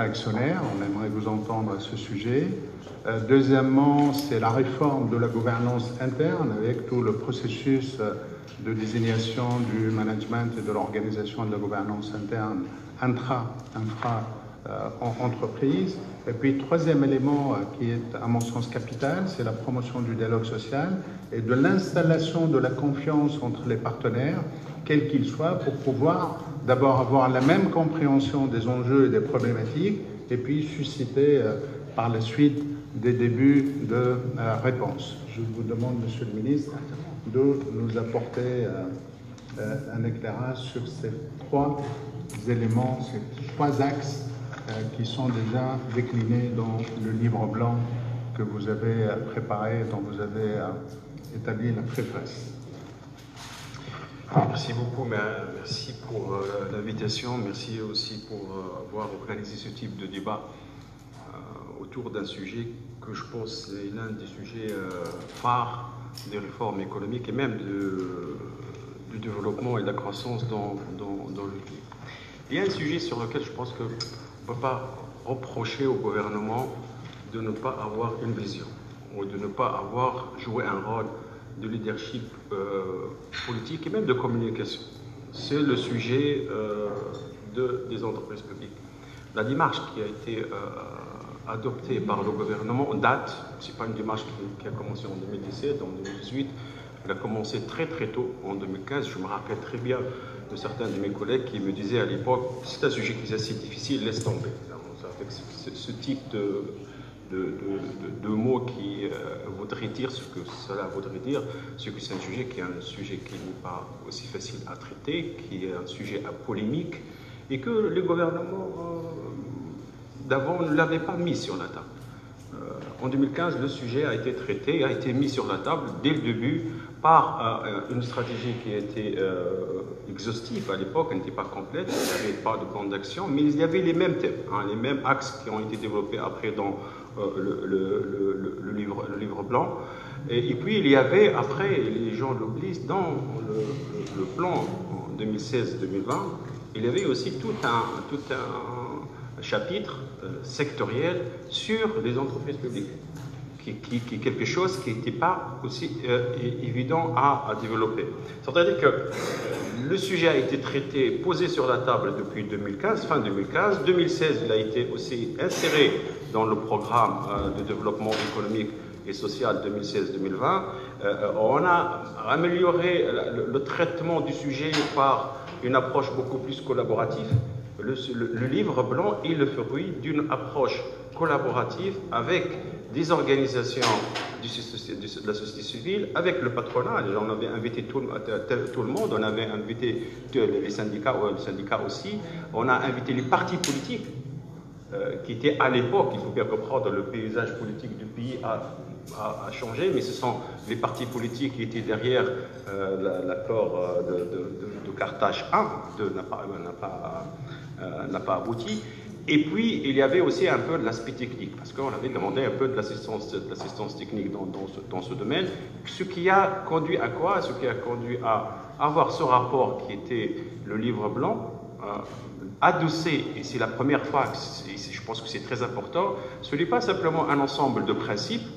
actionnaire. On aimerait vous entendre à ce sujet. Deuxièmement, c'est la réforme de la gouvernance interne avec tout le processus de désignation du management et de l'organisation de la gouvernance interne entreprise. Et puis, troisième élément qui est, à mon sens, capital, c'est la promotion du dialogue social et de l'installation de la confiance entre les partenaires quel qu'il soit, pour pouvoir d'abord avoir la même compréhension des enjeux et des problématiques, et puis susciter par la suite des débuts de réponses. Je vous demande, Monsieur le Ministre, de nous apporter un éclairage sur ces trois éléments, ces trois axes qui sont déjà déclinés dans le livre blanc que vous avez préparé, dont vous avez établi la préface. Merci beaucoup, merci pour l'invitation, merci aussi pour avoir organisé ce type de débat autour d'un sujet que je pense est l'un des sujets phares des réformes économiques et même du développement et de la croissance dans le pays. Il y a un sujet sur lequel je pense qu'on ne peut pas reprocher au gouvernement de ne pas avoir une vision ou de ne pas avoir joué un rôle de leadership politique et même de communication. C'est le sujet des entreprises publiques. La démarche qui a été adoptée par le gouvernement date, ce n'est pas une démarche qui a commencé en 2017, en 2018, elle a commencé très très tôt, en 2015. Je me rappelle très bien de certains de mes collègues qui me disaient à l'époque, c'est un sujet qui est assez difficile, laisse tomber. Avec ce type de mots qui voudraient dire ce que cela voudrait dire, c'est que c'est un sujet qui n'est pas aussi facile à traiter, qui est un sujet à polémique, et que les gouvernements d'avant ne l'avaient pas mis sur la table. En 2015, le sujet a été traité, a été mis sur la table dès le début par une stratégie qui était exhaustive à l'époque, elle n'était pas complète, il n'y avait pas de plan d'action, mais il y avait les mêmes thèmes, les mêmes axes qui ont été développés après dans le livre blanc. Et puis il y avait, après, les gens l'oublient, dans le plan en 2016-2020, il y avait aussi tout un chapitre sectoriel sur les entreprises publiques, qui est quelque chose qui n'était pas aussi évident à développer. C'est-à-dire que le sujet a été traité, posé sur la table depuis 2015, fin 2015. 2016, il a été aussi inséré dans le programme de développement économique et social 2016-2020. On a amélioré le traitement du sujet par une approche beaucoup plus collaborative. Le livre blanc est le fruit d'une approche collaborative avec des organisations de la société civile, avec le patronat. On avait invité tout le monde, on avait invité les syndicats aussi, on a invité les partis politiques qui étaient à l'époque, il faut bien comprendre, le paysage politique du pays a changé, mais ce sont les partis politiques qui étaient derrière l'accord de Carthage 1, n'a pas abouti. Et puis, il y avait aussi un peu de l'aspect technique, parce qu'on avait demandé un peu de l'assistance technique dans ce domaine, ce qui a conduit à quoi? Ce qui a conduit à avoir ce rapport qui était le livre blanc, adossé, et c'est la première fois, je pense que c'est très important, ce n'est pas simplement un ensemble de principes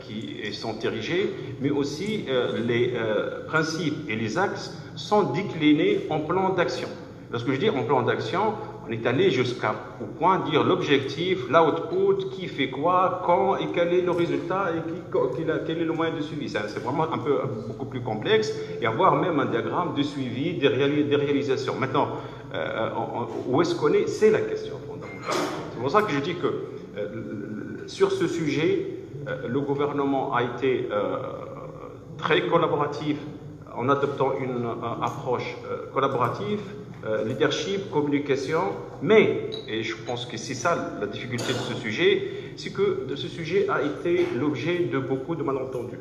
qui sont érigés, mais aussi les principes et les axes sont déclinés en plan d'action. Lorsque je dis en plan d'action, on est allé jusqu'au point de dire l'objectif, l'output, qui fait quoi, quand et quel est le résultat et quel est le moyen de suivi. C'est vraiment beaucoup plus complexe et avoir même un diagramme de suivi des réalisations. Maintenant, où est-ce qu'on est? C'est la question fondamentale. C'est pour ça que je dis que sur ce sujet, le gouvernement a été très collaboratif en adoptant une approche collaborative, leadership, communication, mais, et je pense que c'est ça la difficulté de ce sujet, c'est que ce sujet a été l'objet de beaucoup de malentendus,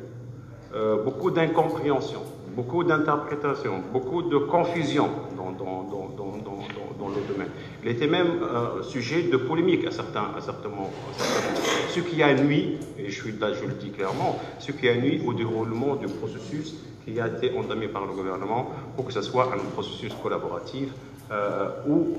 beaucoup d'incompréhension, beaucoup d'interprétations, beaucoup de confusion dans le domaine. Il était même sujet de polémique à certains moments. Ce qui a nui, et je le dis clairement, ce qui a nui au déroulement du processus qui a été entamé par le gouvernement pour que ce soit un processus collaboratif où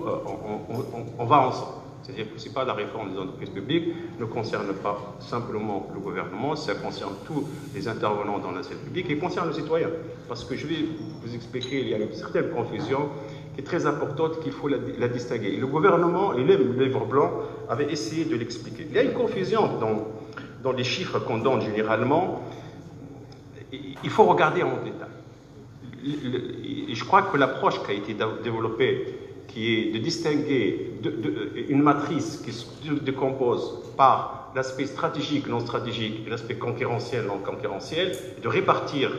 on va ensemble. C'est-à-dire que ce n'est pas la réforme des entreprises publiques, ne concerne pas simplement le gouvernement, ça concerne tous les intervenants dans la scène publique et concerne le citoyen. Parce que je vais vous expliquer, il y a une certaine confusion qui est très importante qu'il faut la distinguer. Et le gouvernement et le livre blanc avaient essayé de l'expliquer. Il y a une confusion dans les chiffres qu'on donne généralement. Il faut regarder en détail. je crois que l'approche qui a été développée, qui est de distinguer une matrice qui se décompose par l'aspect stratégique, non stratégique, et l'aspect concurrentiel, non concurrentiel, et de répartir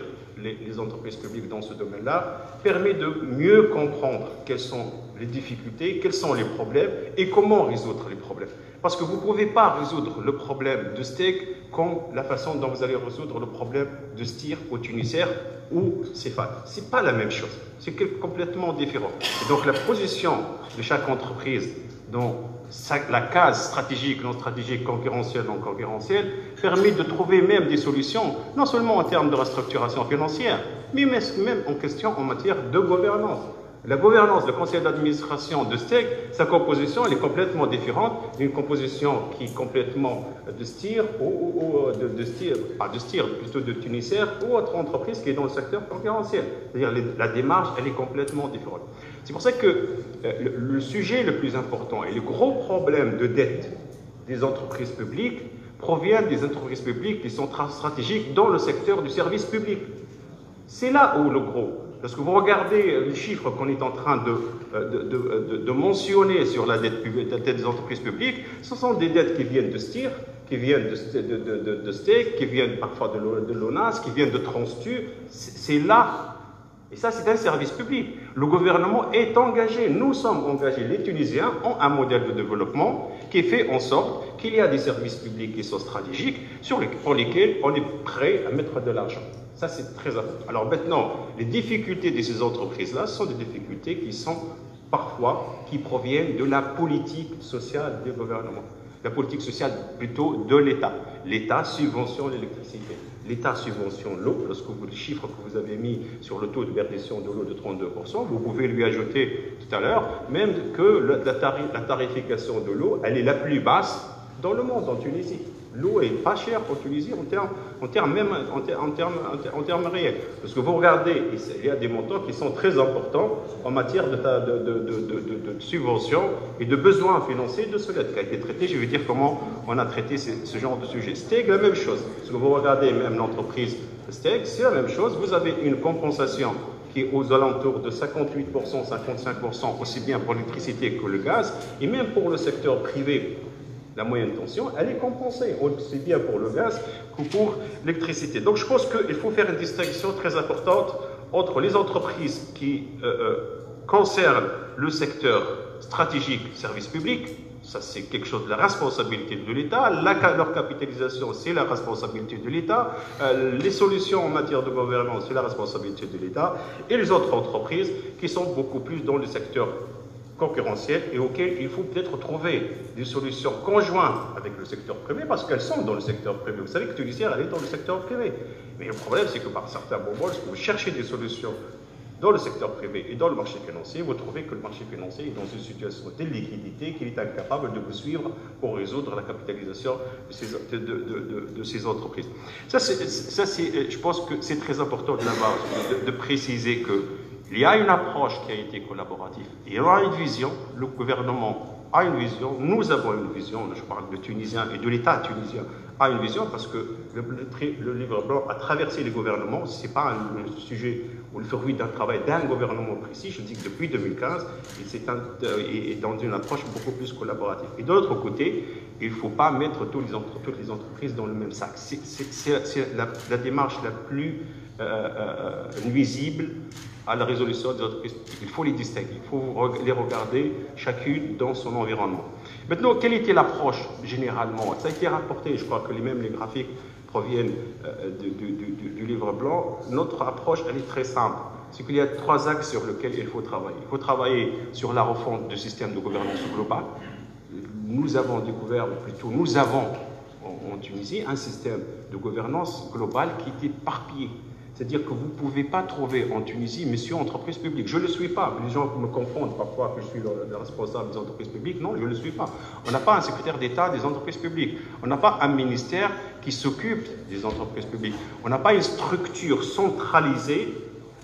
les entreprises publiques dans ce domaine-là, permet de mieux comprendre quelles sont les difficultés, quels sont les problèmes et comment résoudre les problèmes. Parce que vous ne pouvez pas résoudre le problème de steak comme la façon dont vous allez résoudre le problème de STIR ou Tunisair ou CFA. Ce n'est pas la même chose, c'est complètement différent. Et donc la position de chaque entreprise dans la case stratégique, non stratégique, concurrentielle, non concurrentielle, permet de trouver même des solutions, non seulement en termes de restructuration financière, mais même en question en matière de gouvernance. La gouvernance, le conseil d'administration de STEC, sa composition, elle est complètement différente d'une composition qui est complètement de STIR, pas de STIR, plutôt de Tunisair ou autre entreprise qui est dans le secteur concurrentiel. C'est-à-dire la démarche, elle est complètement différente. C'est pour ça que le sujet le plus important et le gros problème de dette des entreprises publiques proviennent des entreprises publiques qui sont stratégiques dans le secteur du service public. C'est là où le gros. Parce que vous regardez les chiffres qu'on est en train de mentionner sur la dette des entreprises publiques, ce sont des dettes qui viennent de STIR, qui viennent de STEC, qui viennent parfois de l'ONAS, qui viennent de Transtu. C'est là. Et ça, c'est un service public. Le gouvernement est engagé, nous sommes engagés, les Tunisiens ont un modèle de développement qui fait en sorte qu'il y a des services publics qui sont stratégiques pour lesquels on est prêt à mettre de l'argent. Ça, c'est très important. Alors maintenant, les difficultés de ces entreprises-là sont des difficultés qui sont parfois, qui proviennent de la politique sociale des gouvernements. La politique sociale plutôt de l'État. L'État subventionne l'électricité. L'État subventionne l'eau. Lorsque les chiffres que vous avez mis sur le taux de perdition de l'eau de 32%, vous pouvez lui ajouter tout à l'heure, même que la tarification de l'eau, elle est la plus basse dans le monde, en Tunisie. L'eau est pas chère en Tunisie en termes réels. Parce que vous regardez, il y a des montants qui sont très importants en matière de subventions et de besoins financiers de ce qui a été traité. Je vais dire comment on a traité ce genre de sujet. STEC, la même chose. Parce que vous regardez même l'entreprise STEC, c'est la même chose. Vous avez une compensation qui est aux alentours de 58%, 55%, aussi bien pour l'électricité que le gaz, et même pour le secteur privé. La moyenne tension, elle est compensée, aussi bien pour le gaz que pour l'électricité. Donc je pense qu'il faut faire une distinction très importante entre les entreprises qui concernent le secteur stratégique service public, ça c'est quelque chose de la responsabilité de l'État, leur capitalisation c'est la responsabilité de l'État, les solutions en matière de gouvernance c'est la responsabilité de l'État, et les autres entreprises qui sont beaucoup plus dans le secteur concurrentielles et auxquelles il faut peut-être trouver des solutions conjointes avec le secteur privé parce qu'elles sont dans le secteur privé. Vous savez que Tunisair, elle est dans le secteur privé. Mais le problème, c'est que par certains moments, lorsque vous cherchez des solutions dans le secteur privé et dans le marché financier, vous trouvez que le marché financier est dans une situation de liquidité qu'il est incapable de vous suivre pour résoudre la capitalisation de ces entreprises. Je pense que c'est très important de préciser que il y a une approche qui a été collaborative. Il y a une vision, le gouvernement a une vision, nous avons une vision, je parle de Tunisiens et de l'État tunisien a une vision parce que le livre blanc a traversé les gouvernements, ce n'est pas un sujet ou le fruit d'un travail d'un gouvernement précis, je dis que depuis 2015, et dans une approche beaucoup plus collaborative. Et de l'autre côté, il ne faut pas mettre toutes les entreprises dans le même sac. C'est la démarche la plus nuisible à la résolution des entreprises. Il faut les distinguer, il faut les regarder chacune dans son environnement. Maintenant, quelle était l'approche généralement? Ça a été rapporté, je crois que les graphiques proviennent du livre blanc. Notre approche, elle est très simple. C'est qu'il y a 3 axes sur lesquels il faut travailler. Il faut travailler sur la refonte du système de gouvernance global. Nous avons découvert, ou plutôt nous avons en Tunisie, un système de gouvernance globale qui est éparpillé. C'est-à-dire que vous ne pouvez pas trouver en Tunisie monsieur entreprise publique. Je ne le suis pas. Les gens me confondent parfois que je suis le responsable des entreprises publiques. Non, je ne le suis pas. On n'a pas un secrétaire d'État des entreprises publiques. On n'a pas un ministère qui s'occupe des entreprises publiques. On n'a pas une structure centralisée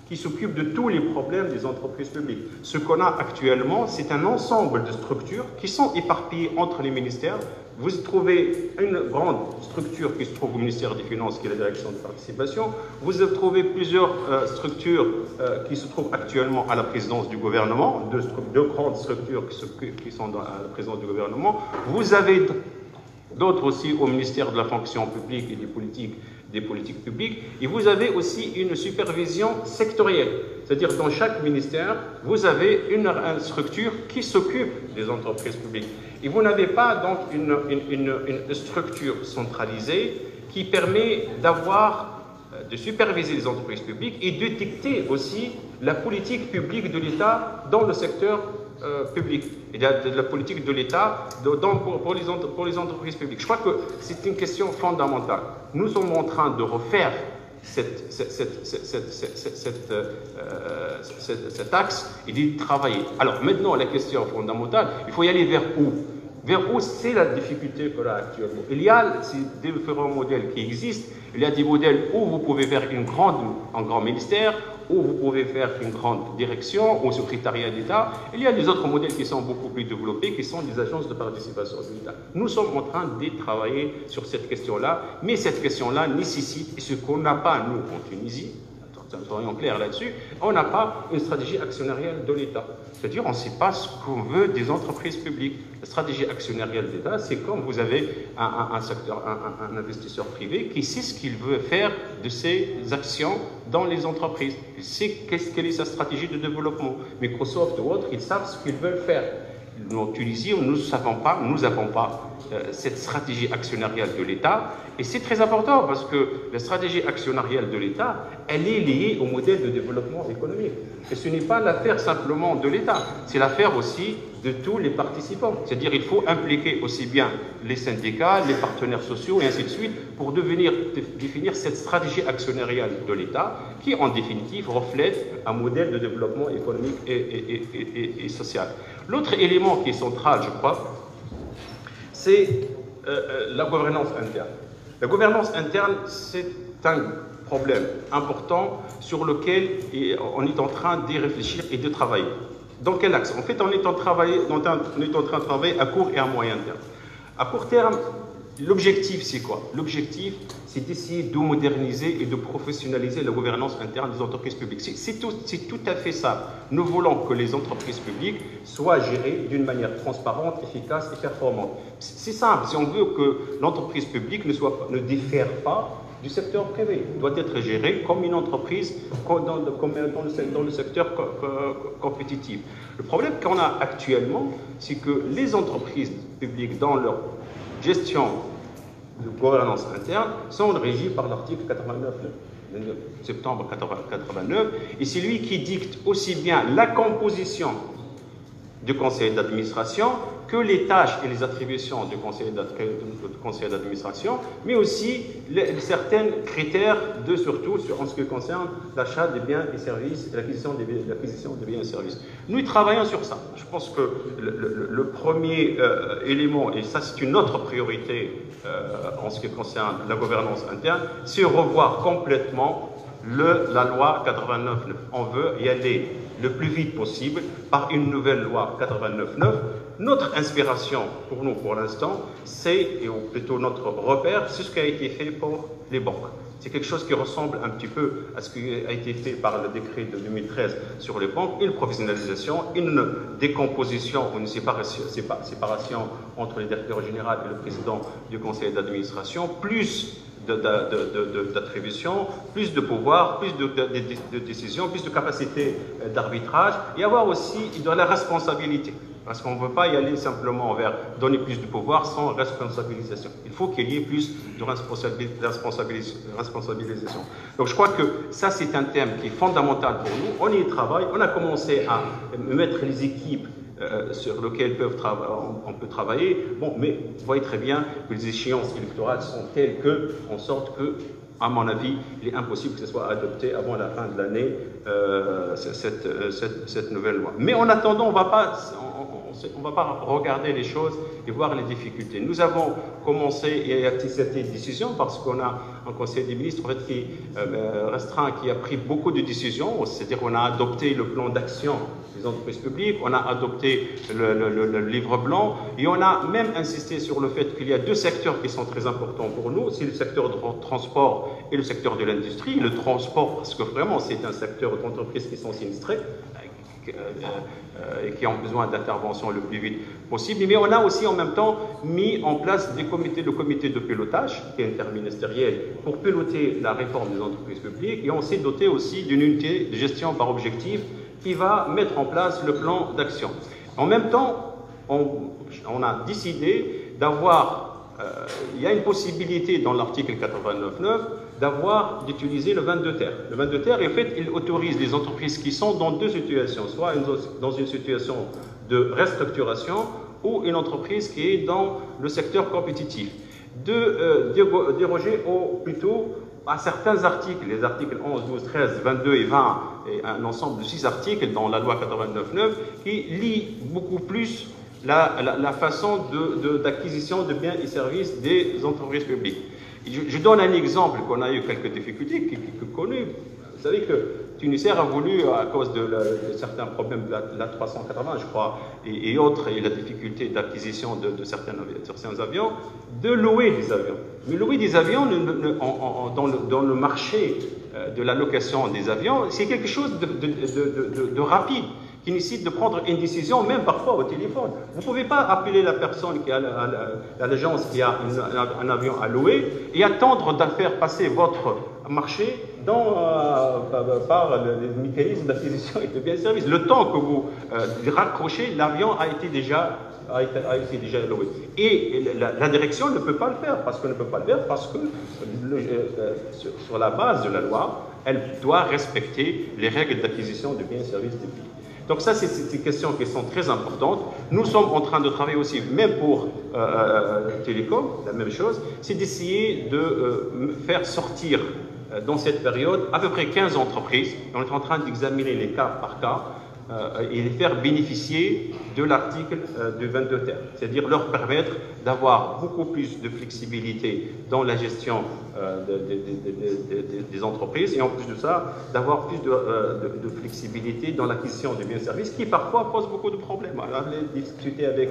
qui s'occupe de tous les problèmes des entreprises publiques. Ce qu'on a actuellement, c'est un ensemble de structures qui sont éparpillées entre les ministères, Vous trouvez une grande structure qui se trouve au ministère des Finances, qui est la direction de participation. Vous trouvez plusieurs structures qui se trouvent actuellement à la présidence du gouvernement, deux grandes structures qui sont à la présidence du gouvernement. Vous avez d'autres aussi au ministère de la fonction publique et des politiques publiques, et vous avez aussi une supervision sectorielle. C'est-à-dire dans chaque ministère, vous avez une structure qui s'occupe des entreprises publiques. Et vous n'avez pas donc une structure centralisée qui permet de superviser les entreprises publiques et de dicter aussi la politique publique de l'État dans le secteur public. Il y a de la politique de l'État pour les entreprises publiques. Je crois que c'est une question fondamentale. Nous sommes en train de refaire cet axe et d'y travailler. Alors maintenant, la question fondamentale, il faut y aller vers où? Vers où c'est la difficulté qu'on a actuellement. Il y a ces différents modèles qui existent. Il y a des modèles où vous pouvez faire un grand ministère, où vous pouvez faire une grande direction, ou secrétariat d'État. Il y a des autres modèles qui sont beaucoup plus développés, qui sont des agences de participation de l'État. Nous sommes en train de travailler sur cette question-là, mais cette question-là nécessite, et ce qu'on n'a pas, nous, en Tunisie, soyons clairs là-dessus, on n'a pas une stratégie actionnariale de l'État. C'est-à-dire, on ne sait pas ce qu'on veut des entreprises publiques. La stratégie actionnariale de l'État, c'est comme vous avez un investisseur privé qui sait ce qu'il veut faire de ses actions dans les entreprises. Il sait quelle est sa stratégie de développement. Microsoft ou autres, ils savent ce qu'ils veulent faire. En Tunisie, nous n'avons pas cette stratégie actionnariale de l'État. Et c'est très important parce que la stratégie actionnariale de l'État, elle est liée au modèle de développement économique. Et ce n'est pas l'affaire simplement de l'État, c'est l'affaire aussi de tous les participants. C'est-à-dire qu'il faut impliquer aussi bien les syndicats, les partenaires sociaux et ainsi de suite pour définir cette stratégie actionnariale de l'État qui, en définitive, reflète un modèle de développement économique et social. L'autre élément qui est central, je crois, c'est la gouvernance interne. La gouvernance interne, c'est un problème important sur lequel on est en train d'y réfléchir et de travailler. Dans quel axe? En fait, on est en train de travailler à court et à moyen terme. À court terme, l'objectif, c'est quoi? L'objectif, c'est d'essayer de moderniser et de professionnaliser la gouvernance interne des entreprises publiques. C'est tout à fait ça. Nous voulons que les entreprises publiques soient gérées d'une manière transparente, efficace et performante. C'est simple. Si on veut que l'entreprise publique ne diffère pas du secteur privé, doit être gérée comme une entreprise dans le secteur compétitif. Le problème qu'on a actuellement, c'est que les entreprises publiques, dans leur gestion de gouvernance interne, sont régies par l'article 89, le 9 septembre 89, et c'est lui qui dicte aussi bien la composition du conseil d'administration que les tâches et les attributions du conseil d'administration, mais aussi certains critères, surtout en ce qui concerne l'achat des biens et services, l'acquisition des biens et services. Nous travaillons sur ça. Je pense que le premier élément, et ça c'est une autre priorité en ce qui concerne la gouvernance interne, c'est revoir complètement la loi 89.9. On veut y aller le plus vite possible par une nouvelle loi 89.9. Notre inspiration pour nous, pour l'instant, ou plutôt notre repère, c'est ce qui a été fait pour les banques. C'est quelque chose qui ressemble un petit peu à ce qui a été fait par le décret de 2013 sur les banques, une professionnalisation, une décomposition, une séparation entre le directeur général et le président du conseil d'administration, plus d'attribution, plus de pouvoir, plus de décision, plus de capacité d'arbitrage, et avoir aussi de la responsabilité. Parce qu'on ne veut pas y aller simplement vers donner plus de pouvoir sans responsabilisation. Il faut qu'il y ait plus de responsabilisation. Donc je crois que ça, c'est un thème qui est fondamental pour nous. On y travaille, on a commencé à mettre les équipes sur lesquelles on peut travailler. Bon, mais vous voyez très bien que les échéances électorales sont telles en sorte que, à mon avis, il est impossible que ce soit adopté avant la fin de l'année, cette nouvelle loi. Mais en attendant, on ne va pas regarder les choses et voir les difficultés. Nous avons commencé et acté cette décision parce qu'on a un conseil des ministres en fait, qui restreint, qui a pris beaucoup de décisions, c'est-à-dire qu'on a adopté le plan d'action des entreprises publiques, on a adopté le livre blanc, et on a même insisté sur le fait qu'il y a deux secteurs qui sont très importants pour nous, c'est le secteur du transport et le secteur de l'industrie. Le transport, parce que vraiment c'est un secteur d'entreprises qui sont sinistrées, et qui ont besoin d'intervention le plus vite possible. Mais on a aussi en même temps mis en place le comité de pilotage, qui est interministériel, pour piloter la réforme des entreprises publiques, et on s'est doté aussi d'une unité de gestion par objectif qui va mettre en place le plan d'action. En même temps, on a décidé d'avoir, il y a une possibilité dans l'article 89.9 d'utiliser le 22 ter. Le 22 ter, en fait, il autorise les entreprises qui sont dans deux situations, soit dans une situation de restructuration ou une entreprise qui est dans le secteur compétitif, de déroger plutôt à certains articles, les articles 11, 12, 13, 22 et 20, et un ensemble de 6 articles dans la loi 89.9 qui lient beaucoup plus la façon d'acquisition de biens et services des entreprises publiques. Je donne un exemple qu'on a eu quelques difficultés, que connu. Vous savez que Tunisair a voulu, à cause de certains problèmes de la 380, je crois, et autres, et la difficulté d'acquisition de certains avions, de louer des avions. Mais louer des avions dans le marché de la location des avions, c'est quelque chose de rapide, qui nécessite de prendre une décision, même parfois au téléphone. Vous ne pouvez pas appeler la personne qui a l'agence qui a un avion à louer et attendre de faire passer votre marché par le mécanisme d'acquisition et de biens et services. Le temps que vous raccrochez, l'avion a été déjà loué. Et la direction ne peut pas le faire. Parce que sur la base de la loi, elle doit respecter les règles d'acquisition de biens et services du pays. Donc ça, c'est des questions qui sont très importantes. Nous sommes en train de travailler aussi, même pour Télécom, la même chose, c'est d'essayer de faire sortir dans cette période à peu près 15 entreprises. On est en train d'examiner les cas par cas et les faire bénéficier de l'article du 22 ter, c'est-à-dire leur permettre d'avoir beaucoup plus de flexibilité dans la gestion des entreprises et en plus de ça, d'avoir plus de flexibilité dans l'acquisition de biens et services qui parfois pose beaucoup de problèmes. Alors, j'ai discuté avec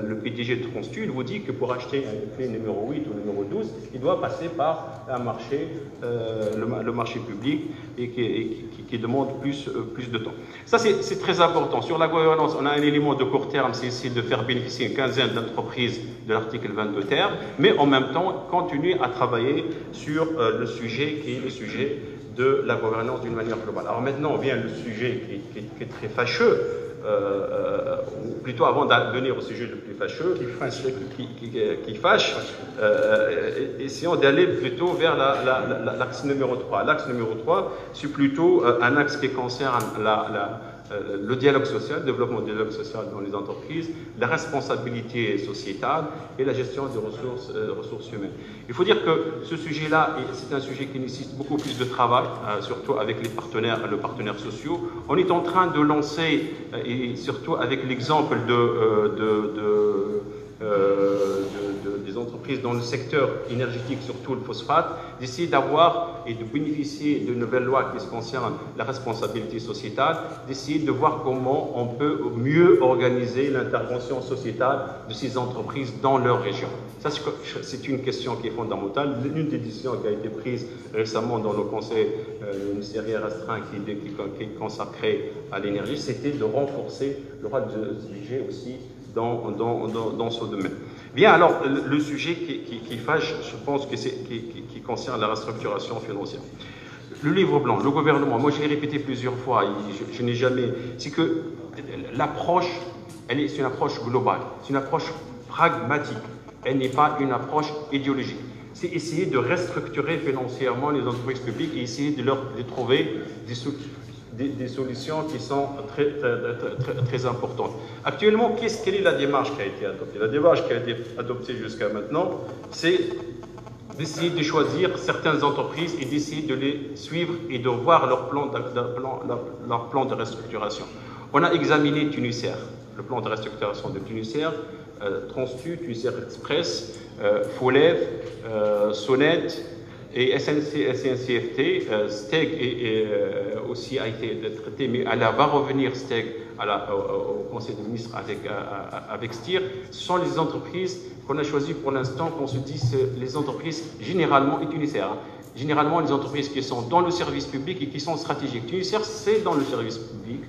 le PDG de Constu, il vous dit que pour acheter un clé numéro 8 ou numéro 12, il doit passer par un marché, le marché public et qui demande plus de temps. Ça, c'est très important. Sur la gouvernance, on a un élément de court terme, c'est essayer de faire bénéficier une quinzaine d'entreprises de l'article 22 ter, mais en même temps, continuer à travailler sur le sujet qui est le sujet de la gouvernance d'une manière globale. Alors maintenant, vient le sujet qui est très fâcheux, ou plutôt avant de venir au sujet le plus fâcheux, qui fâche, essayons d'aller plutôt vers l'axe numéro 3. L'axe numéro 3, c'est plutôt un axe qui concerne le dialogue social, le développement du dialogue social dans les entreprises, la responsabilité sociétale et la gestion des ressources humaines. Il faut dire que ce sujet-là, c'est un sujet qui nécessite beaucoup plus de travail, surtout avec les partenaires sociaux. On est en train de lancer, et surtout avec l'exemple des entreprises dans le secteur énergétique, surtout le phosphate, d'essayer d'avoir et de bénéficier de nouvelles lois qui se concernent la responsabilité sociétale, d'essayer de voir comment on peut mieux organiser l'intervention sociétale de ces entreprises dans leur région. Ça, c'est une question qui est fondamentale. L'une des décisions qui a été prise récemment dans le conseil ministériel restreint qui est consacré à l'énergie, c'était de renforcer le rôle de budget aussi dans ce domaine. Bien, alors, le sujet qui fâche, je pense que qui concerne la restructuration financière. Le livre blanc, le gouvernement, moi je l'ai répété plusieurs fois, je n'ai jamais... C'est que l'approche, c'est une approche globale, c'est une approche pragmatique, elle n'est pas une approche idéologique. C'est essayer de restructurer financièrement les entreprises publiques et essayer de trouver des solutions qui sont très importantes. Actuellement, quelle est la démarche qui a été adoptée? La démarche qui a été adoptée jusqu'à maintenant, c'est d'essayer de choisir certaines entreprises et d'essayer de les suivre et de voir leur plan de restructuration. On a examiné Tunisair, le plan de restructuration de Tunisair, Transtu, Tunisair Express, Folev, Sonnet, et SNCFT, STEG aussi a été traité, mais elle va revenir, STEG, au Conseil des ministres avec STIR. Ce sont les entreprises qu'on a choisies pour l'instant, qu'on se dit, c'est les entreprises généralement utilitaires. Généralement, les entreprises qui sont dans le service public et qui sont stratégiques. Tunisière, c'est dans le service public.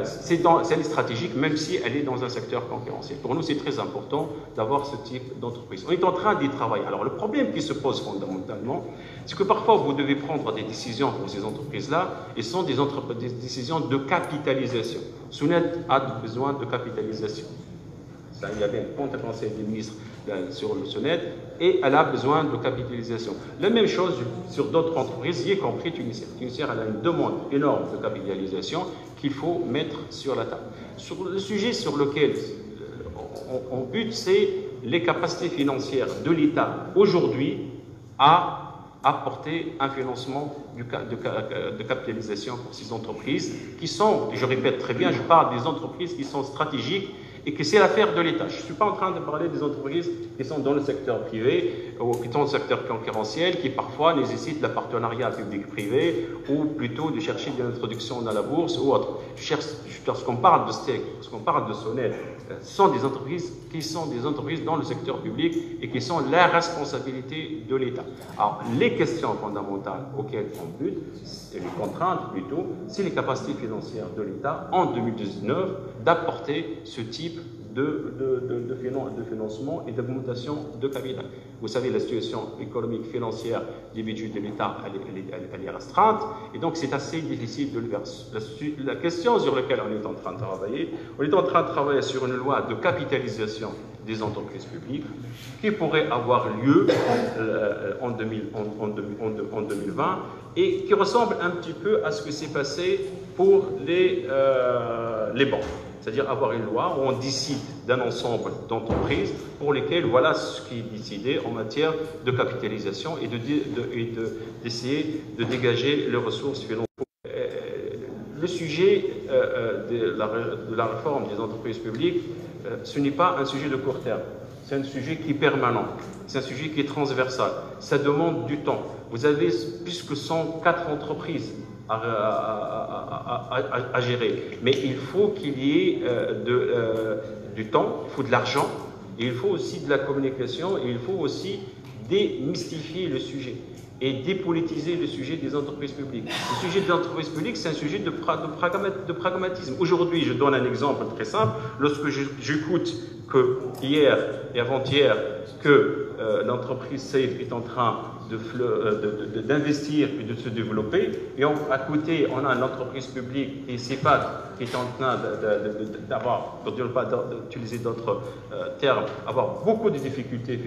C'est stratégique, même si elle est dans un secteur concurrentiel. Pour nous, c'est très important d'avoir ce type d'entreprise. On est en train d'y travailler. Alors, le problème qui se pose fondamentalement, c'est que parfois, vous devez prendre des décisions pour ces entreprises-là, et ce sont des décisions de capitalisation. SONET a besoin de capitalisation. Ça, il y avait un compte conseil des ministres sur le SONET, et elle a besoin de capitalisation. La même chose sur d'autres entreprises, y compris Tunisière. Tunisière, elle a une demande énorme de capitalisation qu'il faut mettre sur la table. Sur le sujet sur lequel on bute, c'est les capacités financières de l'État aujourd'hui à apporter un financement de capitalisation pour ces entreprises qui sont, et je répète très bien, je parle des entreprises qui sont stratégiques et que c'est l'affaire de l'État. Je ne suis pas en train de parler des entreprises qui sont dans le secteur privé ou qui sont dans le secteur concurrentiel, qui parfois nécessitent le partenariat public-privé ou plutôt de chercher de l'introduction dans la bourse ou autre. Lorsqu'on parle de STEG, lorsqu'on parle de SONET, ce sont des entreprises qui sont des entreprises dans le secteur public et qui sont la responsabilité de l'État. Alors, les questions fondamentales auxquelles on bute, et les contraintes plutôt, c'est les capacités financières de l'État en 2019 d'apporter ce type de financement et d'augmentation de capital. Vous savez, la situation économique financière du budget de l'État, elle est restreinte, et donc c'est assez difficile de le faire. La question sur laquelle on est en train de travailler, sur une loi de capitalisation des entreprises publiques qui pourrait avoir lieu en 2020 et qui ressemble un petit peu à ce que s'est passé pour les banques. C'est-à-dire avoir une loi où on décide d'un ensemble d'entreprises pour lesquelles voilà ce qui est décidé en matière de capitalisation et d'essayer de dégager les ressources financières. Le sujet de la réforme des entreprises publiques, ce n'est pas un sujet de court terme, c'est un sujet qui est permanent, c'est un sujet qui est transversal, ça demande du temps. Vous avez plus que 104 entreprises à gérer. Mais il faut qu'il y ait du temps, il faut de l'argent, et il faut aussi de la communication, et il faut aussi démystifier le sujet et dépolitiser le sujet des entreprises publiques. Le sujet des entreprises publiques, c'est un sujet de pragmatisme. Aujourd'hui, je donne un exemple très simple. Lorsque j'écoute que hier et avant-hier que l'entreprise SAFE est en train d'investir et de se développer, et à côté, on a une entreprise publique et CEPAD qui est en train d'avoir, pour ne pas utiliser d'autres termes, avoir beaucoup de difficultés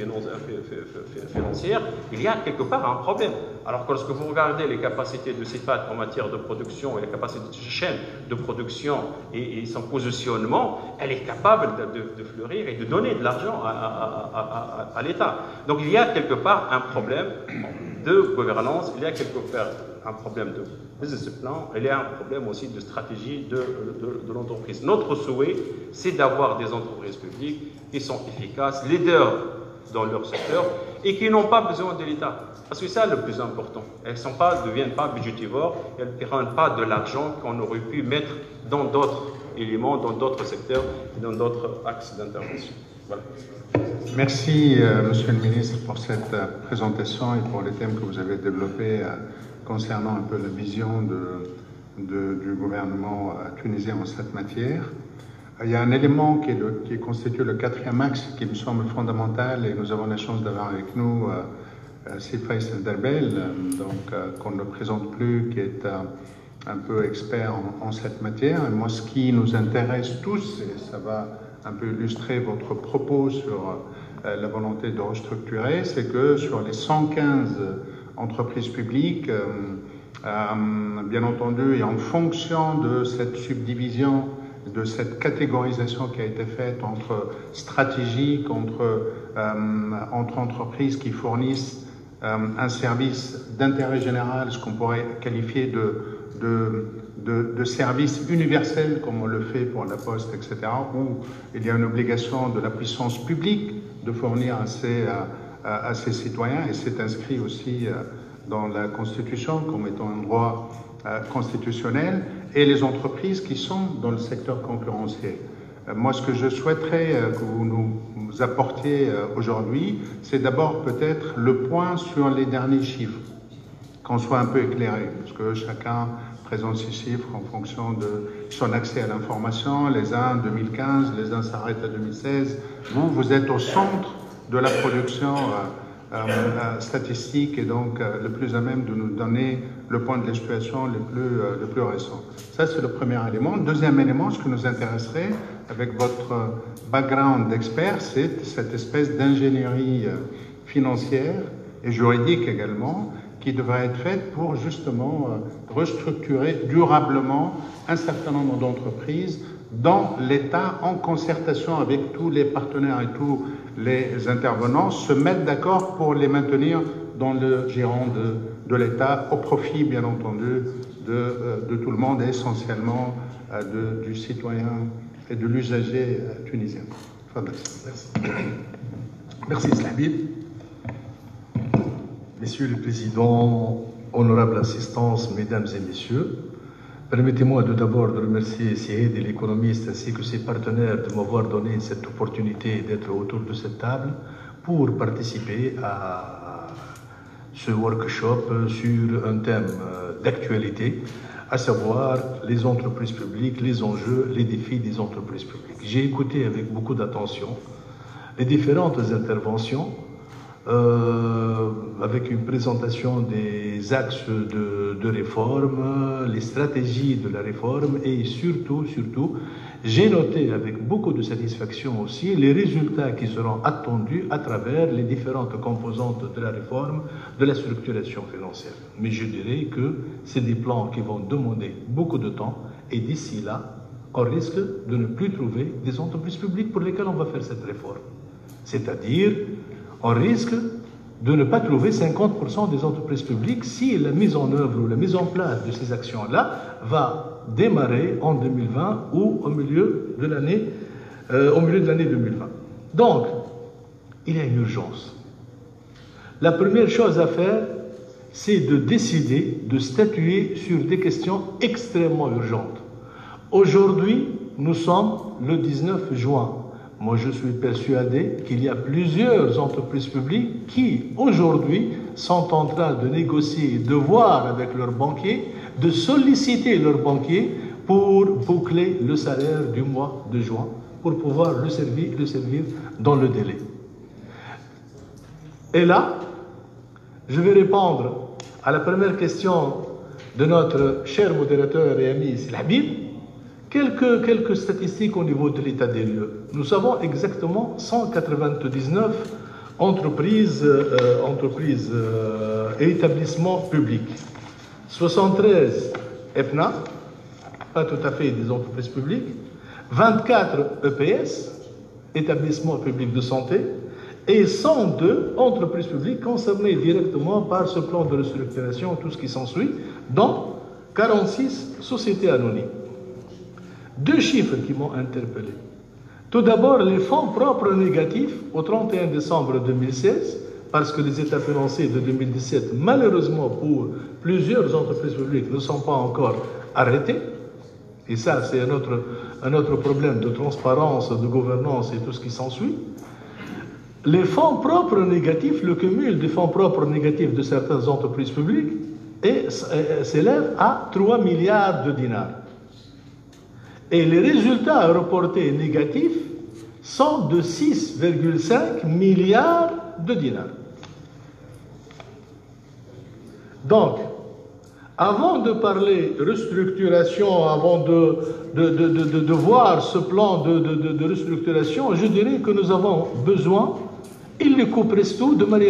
financières, il y a quelque part un problème. Alors que lorsque vous regardez les capacités de CEPAD en matière de production et la capacité de chaîne de production et son positionnement, elle est capable de fleurir et de donner de l'argent à l'État. Donc il y a quelque part un problème de gouvernance, il y a quelque part un problème de business plan, il y a un problème aussi de stratégie de l'entreprise. Notre souhait, c'est d'avoir des entreprises publiques qui sont efficaces, leaders dans leur secteur et qui n'ont pas besoin de l'État. Parce que c'est ça le plus important. Elles ne deviennent pas budgétivores, elles ne prennent pas de l'argent qu'on aurait pu mettre dans d'autres éléments, dans d'autres secteurs et dans d'autres axes d'intervention. Voilà. Merci, Monsieur le Ministre, pour cette présentation et pour les thèmes que vous avez développés concernant un peu la vision du gouvernement tunisien en cette matière. Il y a un élément qui constitue le quatrième axe qui me semble fondamental, et nous avons la chance d'avoir avec nous Faisal Derbel, qu'on ne présente plus, qui est un peu expert en cette matière. Et moi, ce qui nous intéresse tous, et ça va un peu illustrer votre propos sur la volonté de restructurer, c'est que sur les 115 entreprises publiques, bien entendu, et en fonction de cette subdivision, de cette catégorisation qui a été faite entre stratégiques, entre entreprises qui fournissent un service d'intérêt général, ce qu'on pourrait qualifier de service universel, comme on le fait pour la Poste, etc., où il y a une obligation de la puissance publique de fournir à ses citoyens et c'est inscrit aussi dans la Constitution comme étant un droit constitutionnel, et les entreprises qui sont dans le secteur concurrentiel. Moi, ce que je souhaiterais que vous nous apportiez aujourd'hui, c'est d'abord peut-être le point sur les derniers chiffres, qu'on soit un peu éclairé, parce que chacun présente ses chiffres en fonction de son accès à l'information. Les uns 2015, les uns s'arrêtent à 2016. Vous êtes au centre de la production statistique et donc le plus à même de nous donner le point de la situation le plus récent. Ça, c'est le premier élément. Deuxième élément, ce qui nous intéresserait, avec votre background d'expert, c'est cette espèce d'ingénierie financière et juridique également, qui devrait être faite pour justement restructurer durablement un certain nombre d'entreprises dans l'État, en concertation avec tous les partenaires et tous les intervenants, se mettre d'accord pour les maintenir dans le giron de l'État, au profit, bien entendu, de tout le monde, et essentiellement du citoyen et de l'usager tunisien. Merci. Merci, Slabib. Monsieur le Président, honorable assistance, mesdames et messieurs, permettez-moi d'abord de remercier Syed et l'économiste ainsi que ses partenaires de m'avoir donné cette opportunité d'être autour de cette table pour participer à ce workshop sur un thème d'actualité, à savoir les entreprises publiques, les enjeux, les défis des entreprises publiques. J'ai écouté avec beaucoup d'attention les différentes interventions avec une présentation des axes de réforme, les stratégies de la réforme et surtout, j'ai noté avec beaucoup de satisfaction aussi les résultats qui seront attendus à travers les différentes composantes de la réforme, de la structuration financière. Mais je dirais que c'est des plans qui vont demander beaucoup de temps et d'ici là, on risque de ne plus trouver des entreprises publiques pour lesquelles on va faire cette réforme. C'est-à-dire, on risque de ne pas trouver 50% des entreprises publiques si la mise en œuvre ou la mise en place de ces actions-là va démarrer en 2020 ou au milieu de l'année 2020. Donc, il y a une urgence. La première chose à faire, c'est de décider de statuer sur des questions extrêmement urgentes. Aujourd'hui, nous sommes le 19 juin. Moi, je suis persuadé qu'il y a plusieurs entreprises publiques qui, aujourd'hui, sont en train de négocier, de voir avec leurs banquiers, de solliciter leurs banquiers pour boucler le salaire du mois de juin, pour pouvoir le servir dans le délai. Et là, je vais répondre à la première question de notre cher modérateur et ami Slabib. Quelques statistiques au niveau de l'état des lieux. Nous avons exactement 199 entreprises et établissements publics. 73 EPNA, pas tout à fait des entreprises publiques. 24 EPS, établissements publics de santé. Et 102 entreprises publiques concernées directement par ce plan de restructuration, tout ce qui s'ensuit, dont 46 sociétés anonymes. Deux chiffres qui m'ont interpellé. Tout d'abord, les fonds propres négatifs au 31 décembre 2016, parce que les états financiers de 2017, malheureusement pour plusieurs entreprises publiques, ne sont pas encore arrêtés. Et ça, c'est un autre problème de transparence, de gouvernance et tout ce qui s'ensuit. Les fonds propres négatifs, le cumul des fonds propres négatifs de certaines entreprises publiques s'élève à 3 milliards de dinars. Et les résultats reportés négatifs sont de 6,5 milliards de dinars. Donc, avant de parler restructuration, avant de voir ce plan de restructuration, je dirais que nous avons besoin, illico presto, de manière